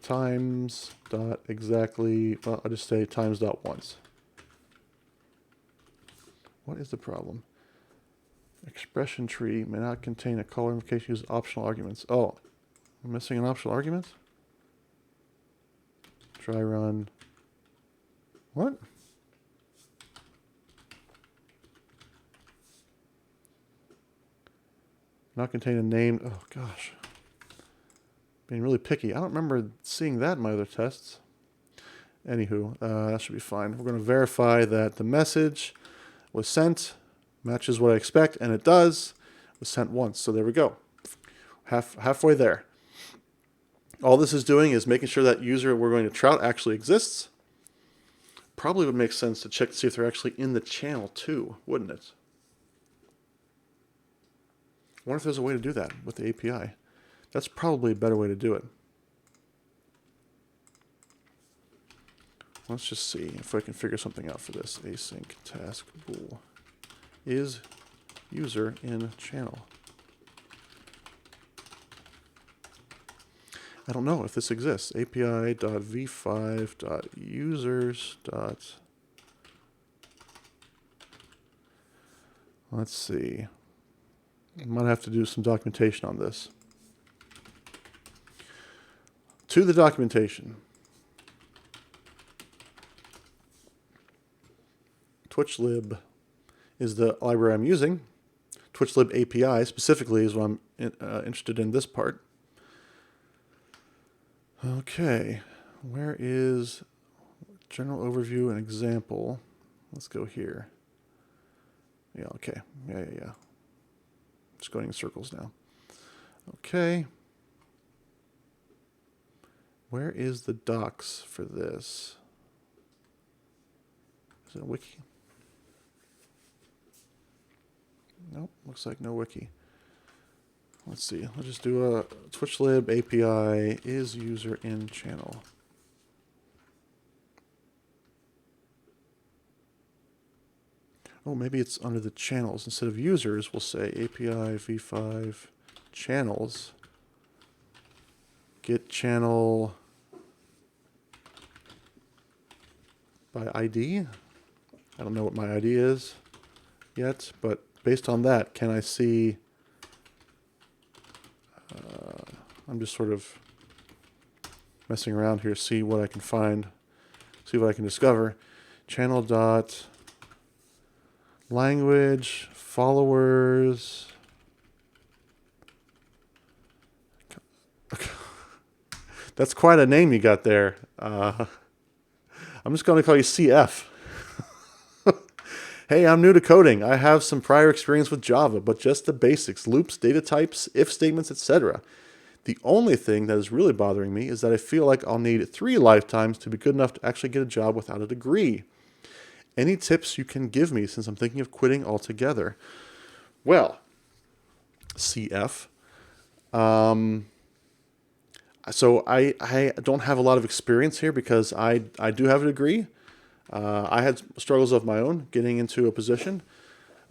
Times dot exactly. Well, I'll just say times dot once. What is the problem? Expression tree may not contain a color invocation. Use optional arguments. Oh, I'm missing an optional argument. Try run. What? Not contain a name. Oh gosh. Being really picky. I don't remember seeing that in my other tests. Anywho, that should be fine. We're going to verify that the message was sent, matches what I expect, and it does. It was sent once. So there we go. Halfway there. All this is doing is making sure that user we're going to trout actually exists. Probably would make sense to check to see if they're actually in the channel too, wouldn't it? I wonder if there's a way to do that with the API. That's probably a better way to do it. Let's just see if I can figure something out for this. Async task bool is user in channel. I don't know if this exists. API.v5.users. Let's see. I might have to do some documentation on this. To the documentation. TwitchLib is the library I'm using. TwitchLib API specifically is what I'm interested in this part. Okay, where is general overview and example? Let's go here. Yeah, okay. Yeah. Just going in circles now. Okay. Where is the docs for this? Is it a wiki? Nope, looks like no wiki. Let's see. I'll just do a TwitchLib API is user in channel. Oh, maybe it's under the channels. Instead of users, we'll say API v5 channels. Get channel by ID. I don't know what my ID is yet, but based on that, can I see... I'm just sort of messing around here, see what I can find, see what I can discover. channel dot language followers. That's quite a name you got there. I'm just going to call you CF. Hey, I'm new to coding. I have some prior experience with Java, but just the basics, loops, data types, if statements, etc. The only thing that is really bothering me is that I feel like I'll need 3 lifetimes to be good enough to actually get a job without a degree. Any tips you can give me since I'm thinking of quitting altogether? Well, CF. So I don't have a lot of experience here because I do have a degree. I had struggles of my own getting into a position.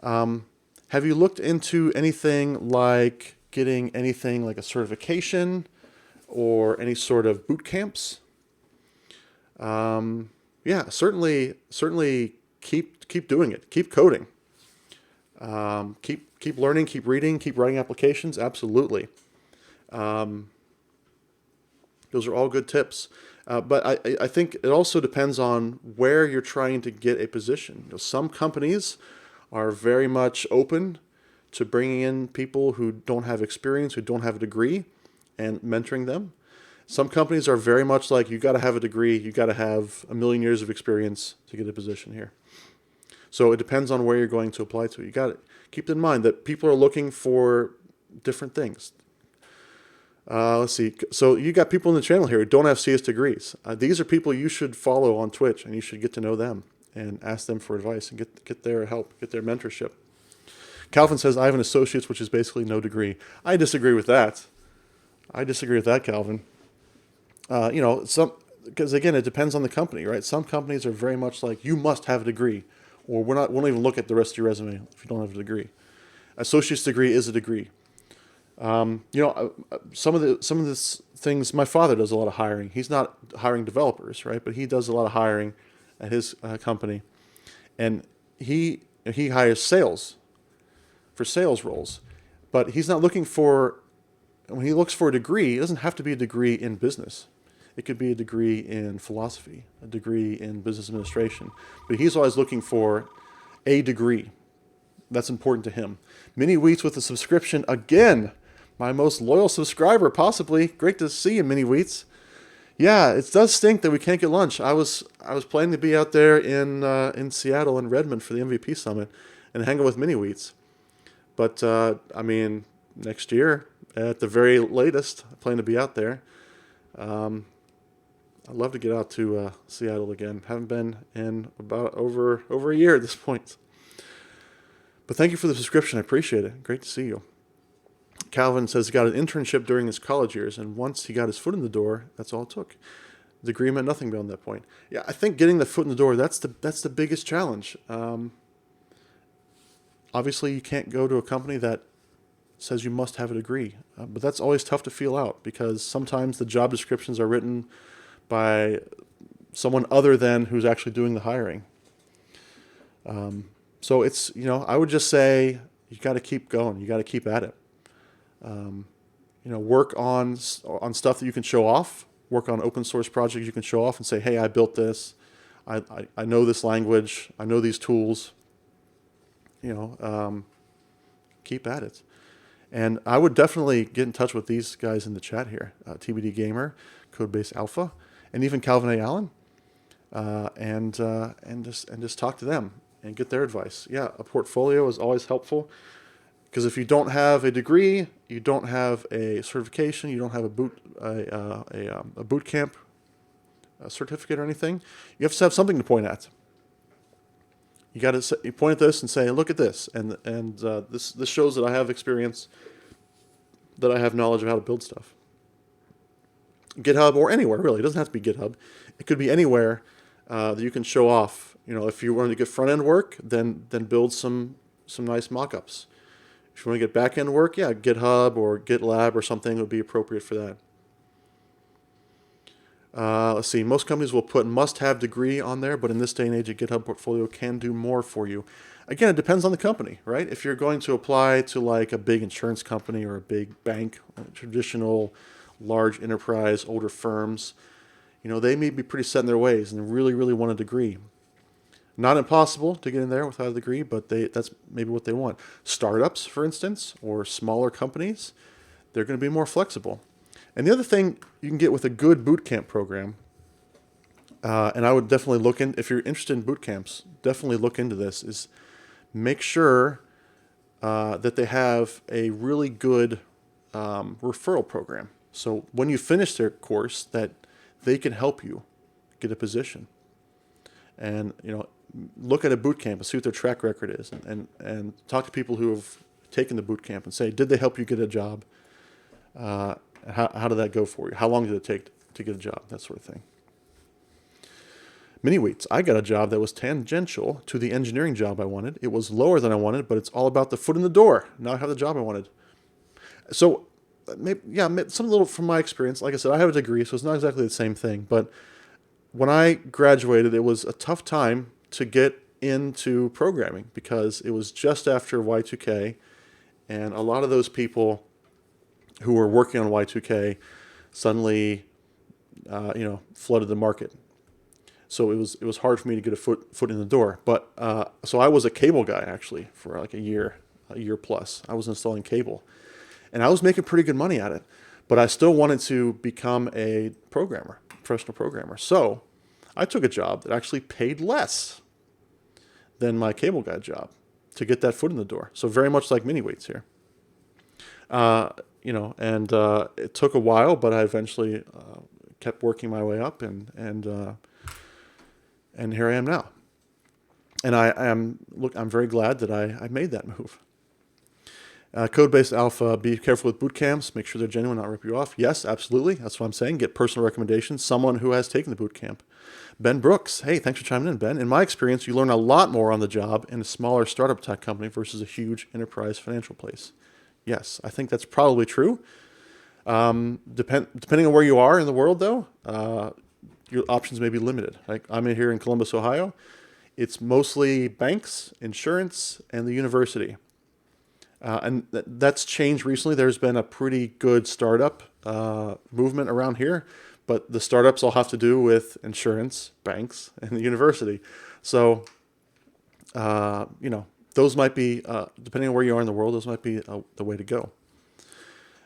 Have you looked into anything like getting anything like a certification or any sort of boot camps? Yeah, certainly keep doing it. Keep coding. Keep learning, keep reading, keep writing applications. Absolutely. Those are all good tips. But I think it also depends on where you're trying to get a position. You know, some companies are very much open to bringing in people who don't have experience, who don't have a degree, and mentoring them. Some companies are very much like, you got to have a degree, you got to have a million years of experience to get a position here. So it depends on where you're going to apply to. You got to keep in mind that people are looking for different things. Let's see. So you got people in the channel here who don't have CS degrees. These are people you should follow on Twitch, and you should get to know them and ask them for advice and get their help, get their mentorship. Calvin says, I have an associate's, which is basically no degree. I disagree with that. Calvin. Because again, it depends on the company, right? Some companies are very much like, you must have a degree, or we won't even look at the rest of your resume if you don't have a degree. Associate's degree is a degree. Some of the things, my father does a lot of hiring. He's not hiring developers, right? But he does a lot of hiring at his company, and he hires sales for sales roles. But he's not looking for, when he looks for a degree, it doesn't have to be a degree in business. It could be a degree in philosophy, a degree in business administration. But he's always looking for a degree. That's important to him. Mini Wheats with a subscription again. My most loyal subscriber, possibly. Great to see you, Mini Wheats. Yeah, it does stink that we can't get lunch. I was planning to be out there in Seattle and Redmond for the MVP Summit and hang out with Mini Wheats. But, next year, at the very latest, I plan to be out there. I'd love to get out to Seattle again. Haven't been in about over a year at this point. But thank you for the subscription. I appreciate it. Great to see you. Calvin says he got an internship during his college years, and once he got his foot in the door, that's all it took. The degree meant nothing beyond that point. Yeah, I think getting the foot in the door, that's the biggest challenge. Obviously, you can't go to a company that says you must have a degree, but that's always tough to feel out because sometimes the job descriptions are written by someone other than who's actually doing the hiring. So it's, I would just say you got to keep going. You got to keep at it. Work on stuff that you can show off. Work on open source projects you can show off and say, hey, I built this. I know this language. I know these tools. Keep at it. And I would definitely get in touch with these guys in the chat here, TBD Gamer, Codebase Alpha, and even Calvin A. Allen, and just talk to them and get their advice. Yeah, a portfolio is always helpful because if you don't have a degree, you don't have a certification, you don't have a boot camp certificate or anything, you have to have something to point at. You got to point at this and say, look at this, and this shows that I have experience, that I have knowledge of how to build stuff. GitHub or anywhere really, it doesn't have to be GitHub. It could be anywhere that you can show off. If you want to get front end work, then build some nice mock-ups. If you want to get back end work, yeah, GitHub or GitLab or something would be appropriate for that. Let's see, most companies will put must-have degree on there, but in this day and age, a GitHub portfolio can do more for you. Again, it depends on the company, right? If you're going to apply to like a big insurance company or a big bank, traditional large enterprise, older firms, they may be pretty set in their ways and really, really want a degree. Not impossible to get in there without a degree, but that's maybe what they want. Startups, for instance, or smaller companies, they're going to be more flexible. And the other thing you can get with a good boot camp program, and I would definitely look in, if you're interested in boot camps, definitely look into this, is make sure that they have a really good referral program. So when you finish their course, that they can help you get a position. And, look at a boot camp and see what their track record is, and talk to people who have taken the boot camp and say, did they help you get a job? How did that go for you? How long did it take to get a job? That sort of thing. Mini-wheats. I got a job that was tangential to the engineering job I wanted. It was lower than I wanted, but it's all about the foot in the door. Now I have the job I wanted. So, maybe, some little from my experience. Like I said, I have a degree, so it's not exactly the same thing. But when I graduated, it was a tough time to get into programming because it was just after Y2K, and a lot of those people who were working on Y2K suddenly, flooded the market. So it was hard for me to get a foot in the door. But so I was a cable guy actually for like a year plus. I was installing cable, and I was making pretty good money at it. But I still wanted to become a professional programmer. So I took a job that actually paid less than my cable guy job to get that foot in the door. So very much like mini-wheats here. It took a while, but I eventually kept working my way up, and here I am now. And I'm very glad that I made that move. Code-based alpha, be careful with boot camps. Make sure they're genuine, not rip you off. Yes, absolutely. That's what I'm saying. Get personal recommendations. Someone who has taken the boot camp. Ben Brooks. Hey, thanks for chiming in, Ben. In my experience, you learn a lot more on the job in a smaller startup tech company versus a huge enterprise financial place. Yes, I think that's probably true. Depending on where you are in the world, though, your options may be limited. Like I'm here in Columbus, Ohio. It's mostly banks, insurance, and the university. And that's changed recently. There's been a pretty good startup movement around here, but the startups all have to do with insurance, banks, and the university. So, those might be, depending on where you are in the world, those might be the way to go.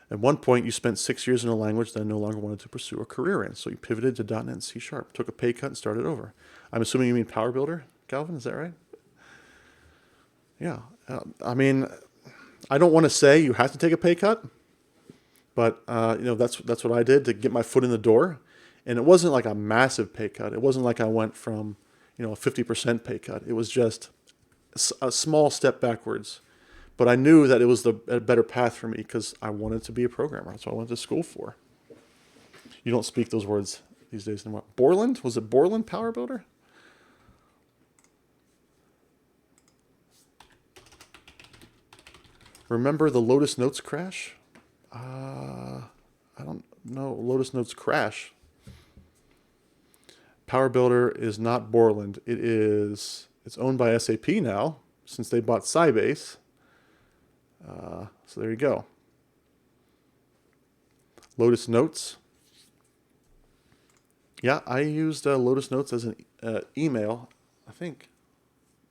At one point, you spent 6 years in a language that no longer wanted to pursue a career in, so you pivoted to .NET and C#, took a pay cut, and started over. I'm assuming you mean Power Builder, Calvin? Is that right? Yeah. I don't want to say you have to take a pay cut, but that's what I did to get my foot in the door, and it wasn't like a massive pay cut. It wasn't like I went from a 50% pay cut. It was just a small step backwards, but I knew that it was a better path for me because I wanted to be a programmer. That's what I went to school for. You don't speak those words these days anymore. Borland? Was it Borland Power Builder? Remember the Lotus Notes crash? I don't know. Lotus Notes crash. Power Builder is not Borland. It's owned by SAP now since they bought Sybase. So there you go. Lotus Notes. Yeah, I used Lotus Notes as an email, I think.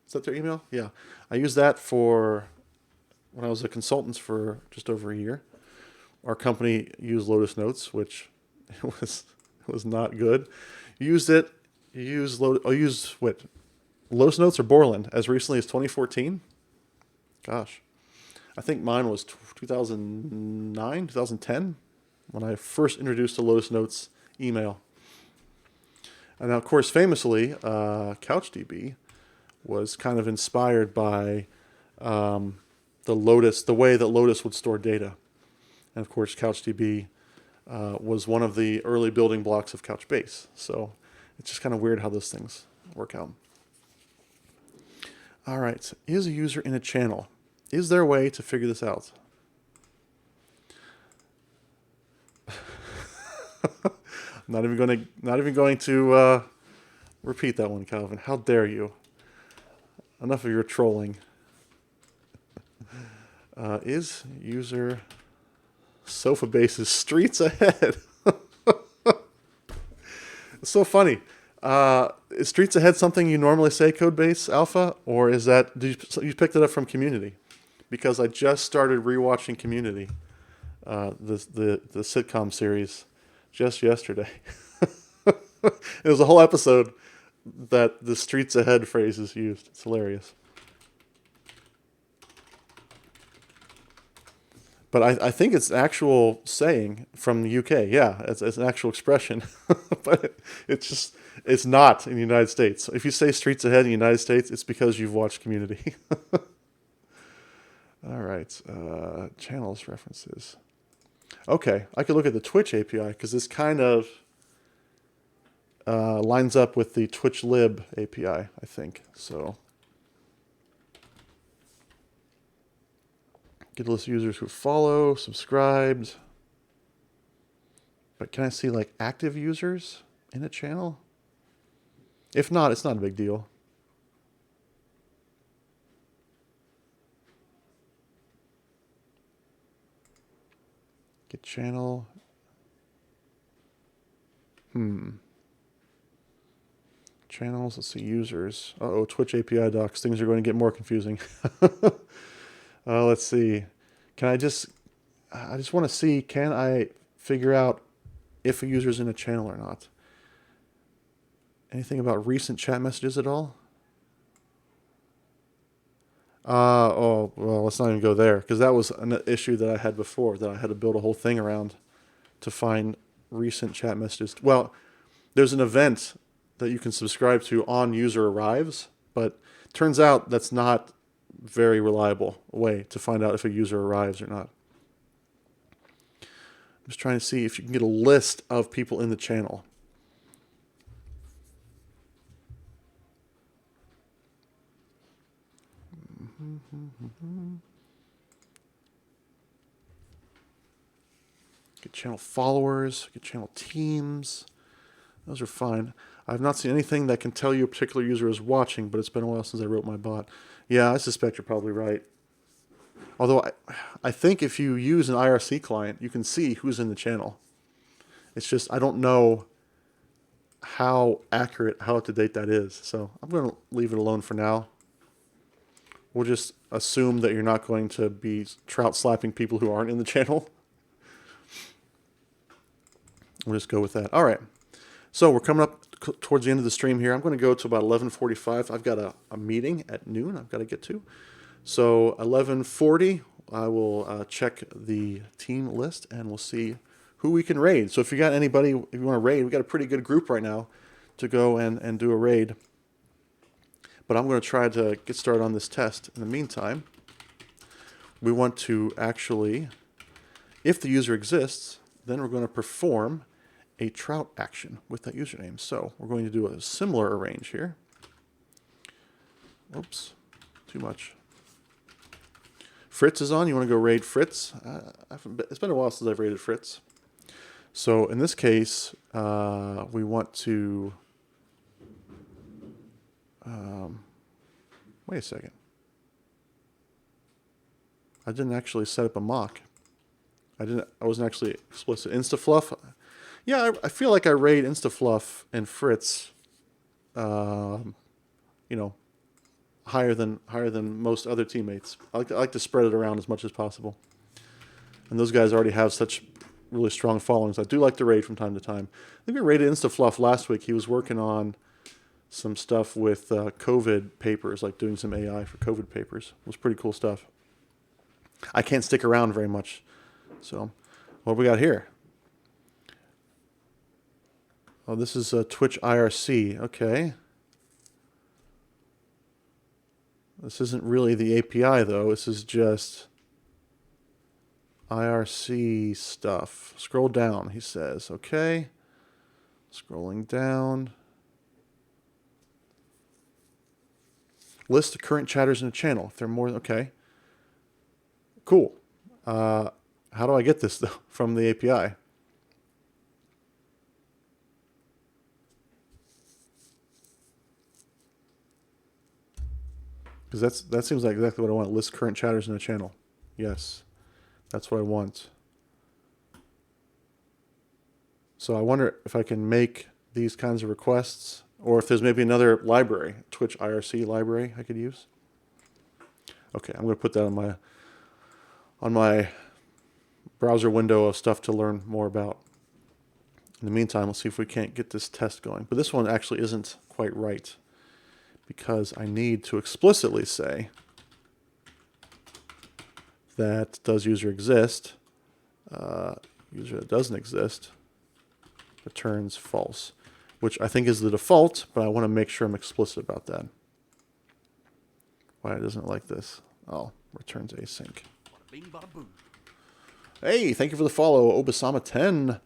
Is that their email? Yeah. I used that when I was a consultant for just over a year. Our company used Lotus Notes, which was not good. Lotus Notes or Borland as recently as 2014? Gosh. I think mine was 2009, 2010 when I first introduced the Lotus Notes email. And now, of course, famously, CouchDB was kind of inspired by the way that Lotus would store data. And of course, CouchDB was one of the early building blocks of Couchbase. So it's just kind of weird how those things work out. All right, is a user in a channel? Is there a way to figure this out? Not even going to repeat that one, Calvin. How dare you? Enough of your trolling. Is user Sofa Base's streets ahead? It's so funny. Is Streets Ahead something you normally say Codebase Alpha, or is that you picked it up from Community? Because I just started rewatching Community, the sitcom series, just yesterday. It was a whole episode that the Streets Ahead phrase is used. It's hilarious. But I think it's actual saying from the UK. Yeah, it's an actual expression. But it's not in the United States. If you say Streets Ahead in the United States, it's because you've watched Community. All right, channels references. Okay, I could look at the Twitch API because this kind of lines up with the Twitch lib API, I think. So get a list of users who follow, subscribed. But can I see like active users in a channel? If not, it's not a big deal. Get channel. Channels, let's see, users. Uh-oh, Twitch API docs. Things are going to get more confusing. Let's see. I just want to see, can I figure out if a user's in a channel or not? Anything about recent chat messages at all? Oh, well, let's not even go there, because that was an issue that I had before, that I had to build a whole thing around to find recent chat messages. Well, there's an event that you can subscribe to on user arrives, but turns out that's not very reliable way to find out if a user arrives or not. I'm just trying to see if you can get a list of people in the channel. Get channel followers, get channel teams. Those are fine. I've not seen anything that can tell you a particular user is watching, but it's been a while since I wrote my bot. Yeah, I suspect you're probably right. Although I think if you use an IRC client, you can see who's in the channel. It's just I don't know how accurate, how up-to-date that is. So I'm going to leave it alone for now. We'll just assume that you're not going to be trout slapping people who aren't in the channel. We'll just go with that. All right. So we're coming up towards the end of the stream here. I'm going to go to about 11:45. I've got a meeting at noon I've got to get to. So 11:40, I will check the team list and we'll see who we can raid. So if you got anybody, if you want to raid, we got a pretty good group right now to go and do a raid. But I'm going to try to get started on this test. In the meantime, we want to actually, if the user exists, then we're going to perform a trout action with that username. So we're going to do a similar arrange here. Oops, too much. Fritz is on. You want to go raid Fritz? It's been a while since I've raided Fritz. So in this case, we want to... wait a second. I didn't actually set up a mock. I wasn't actually explicit. Instafluff? Yeah, I feel like I raid Instafluff and Fritz, you know, higher than most other teammates. I like to spread it around as much as possible. And those guys already have such really strong followings. I do like to raid from time to time. I think we raided Instafluff last week. He was working on some stuff with COVID papers, like doing some AI for COVID papers. It was pretty cool stuff. I can't stick around very much. So, what have we got here? Oh, this is Twitch IRC. Okay. This isn't really the API, though. This is just IRC stuff. Scroll down, he says. Okay. Scrolling down. List the current chatters in a channel. If they're more... Okay. Cool. How do I get this, though, from the API? Because that seems like exactly what I want. List current chatters in a channel. Yes. That's what I want. So I wonder if I can make these kinds of requests Or if there's maybe another library, Twitch IRC library I could use. Okay, I'm going to put that on my browser window of stuff to learn more about. In the meantime, let's see if we can't get this test going. But this one actually isn't quite right, because I need to explicitly say that does user exist, user that doesn't exist returns false, which I think is the default, but I want to make sure I'm explicit about that. Why it doesn't like this? Oh, returns async. Hey, thank you for the follow, Obasama10.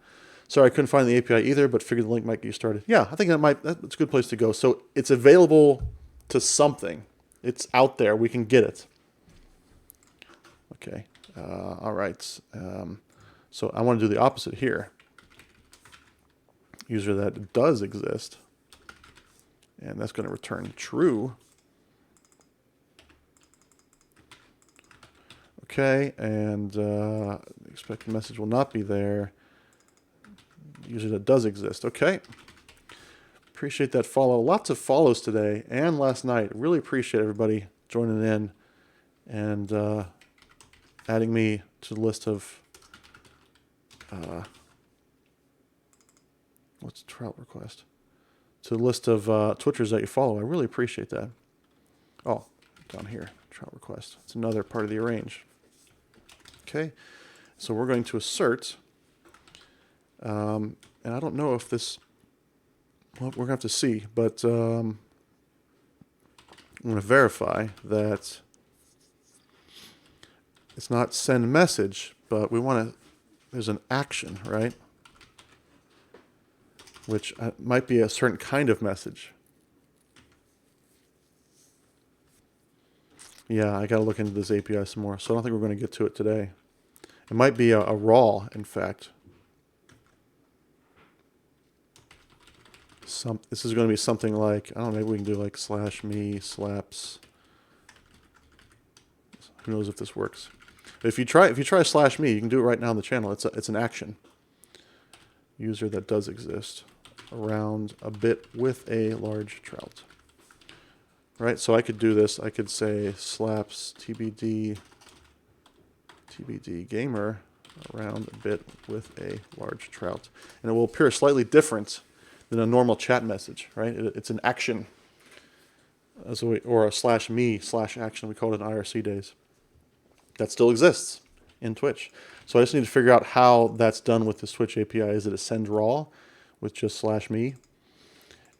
Sorry, I couldn't find the API either, but figured the link might get you started. Yeah, I think that's a good place to go. So it's available to something. It's out there. We can get it. Okay. All right. So I want to do the opposite here. User that does exist. And that's going to return true. Okay, and the expected message will not be there. User that does exist. Okay. Appreciate that follow. Lots of follows today and last night. Really appreciate everybody joining in and adding me to the list of what's the trout request? To the list of Twitchers that you follow. I really appreciate that. Oh, down here, trout request. It's another part of the arrange. Okay, so we're going to assert, and I don't know if this, well, we're going to have to see, but I'm going to verify that it's not send message, but we want to, there's an action, right? Which might be a certain kind of message. Yeah, I got to look into this API some more, so I don't think we're going to get to it today. It might be a raw, in fact. This is going to be something like, I don't know, maybe we can do like /me slaps. Who knows if this works? But if you try /me, you can do it right now on the channel. It's an action. User that does exist around a bit with a large trout. Right, so I could do this. I could say slaps TBD gamer around a bit with a large trout. And it will appear slightly different than a normal chat message, right? It's an action, or a /me/action, we called it in IRC days. That still exists in Twitch. So I just need to figure out how that's done with the Twitch API. Is it a send raw with just /me?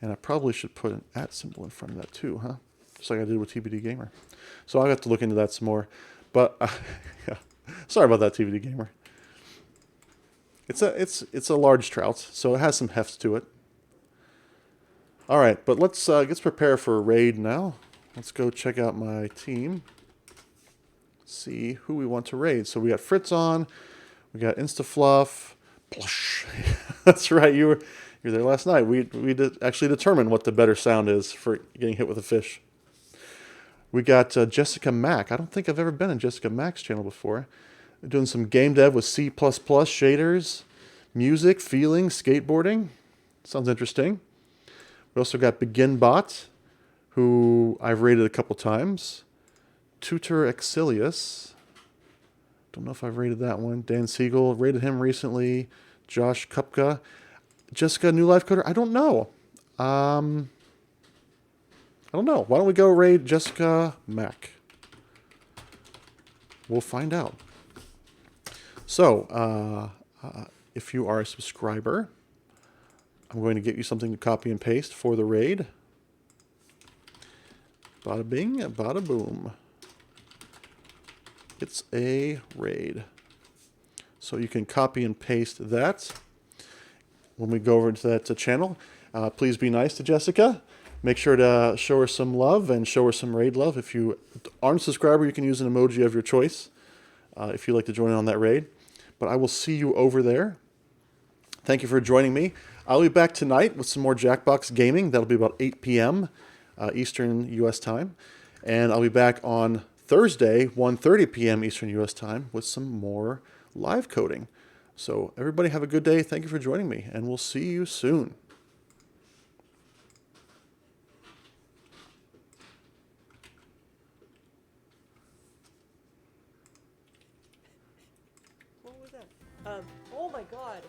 And I probably should put an @ symbol in front of that too, huh? Just like I did with TBD Gamer. So I'll have to look into that some more. But yeah, sorry about that, TBD Gamer. It's a large trout, so it has some heft to it. All right, but let's prepare for a raid now. Let's go check out my team. See who we want to raid. So we got Fritz on, we got InstaFluff. Plush. That's right, you were there last night. We did actually determine what the better sound is for getting hit with a fish. We got Jessica Mack. I don't think I've ever been in Jessica Mack's channel before. We're doing some game dev with C++, shaders, music, feeling, skateboarding. Sounds interesting. We also got BeginBot, who I've rated a couple times. Tutor Exilius. Don't know if I've rated that one. Dan Siegel, rated him recently. Josh Kupka. Jessica, New Life Coder. I don't know. I don't know. Why don't we go raid Jessica Mack? We'll find out. So, if you are a subscriber, I'm going to get you something to copy and paste for the raid. Bada bing, bada boom. It's a raid. So you can copy and paste that. When we go over to that channel, please be nice to Jessica. Make sure to show her some love and show her some raid love. If you aren't a subscriber, you can use an emoji of your choice if you'd like to join in on that raid. But I will see you over there. Thank you for joining me. I'll be back tonight with some more Jackbox gaming. That'll be about 8 p.m. Eastern U.S. time. And I'll be back on Thursday, 1:30 p.m. Eastern U.S. time with some more live coding. So everybody have a good day. Thank you for joining me, and we'll see you soon.
was that? Oh my god.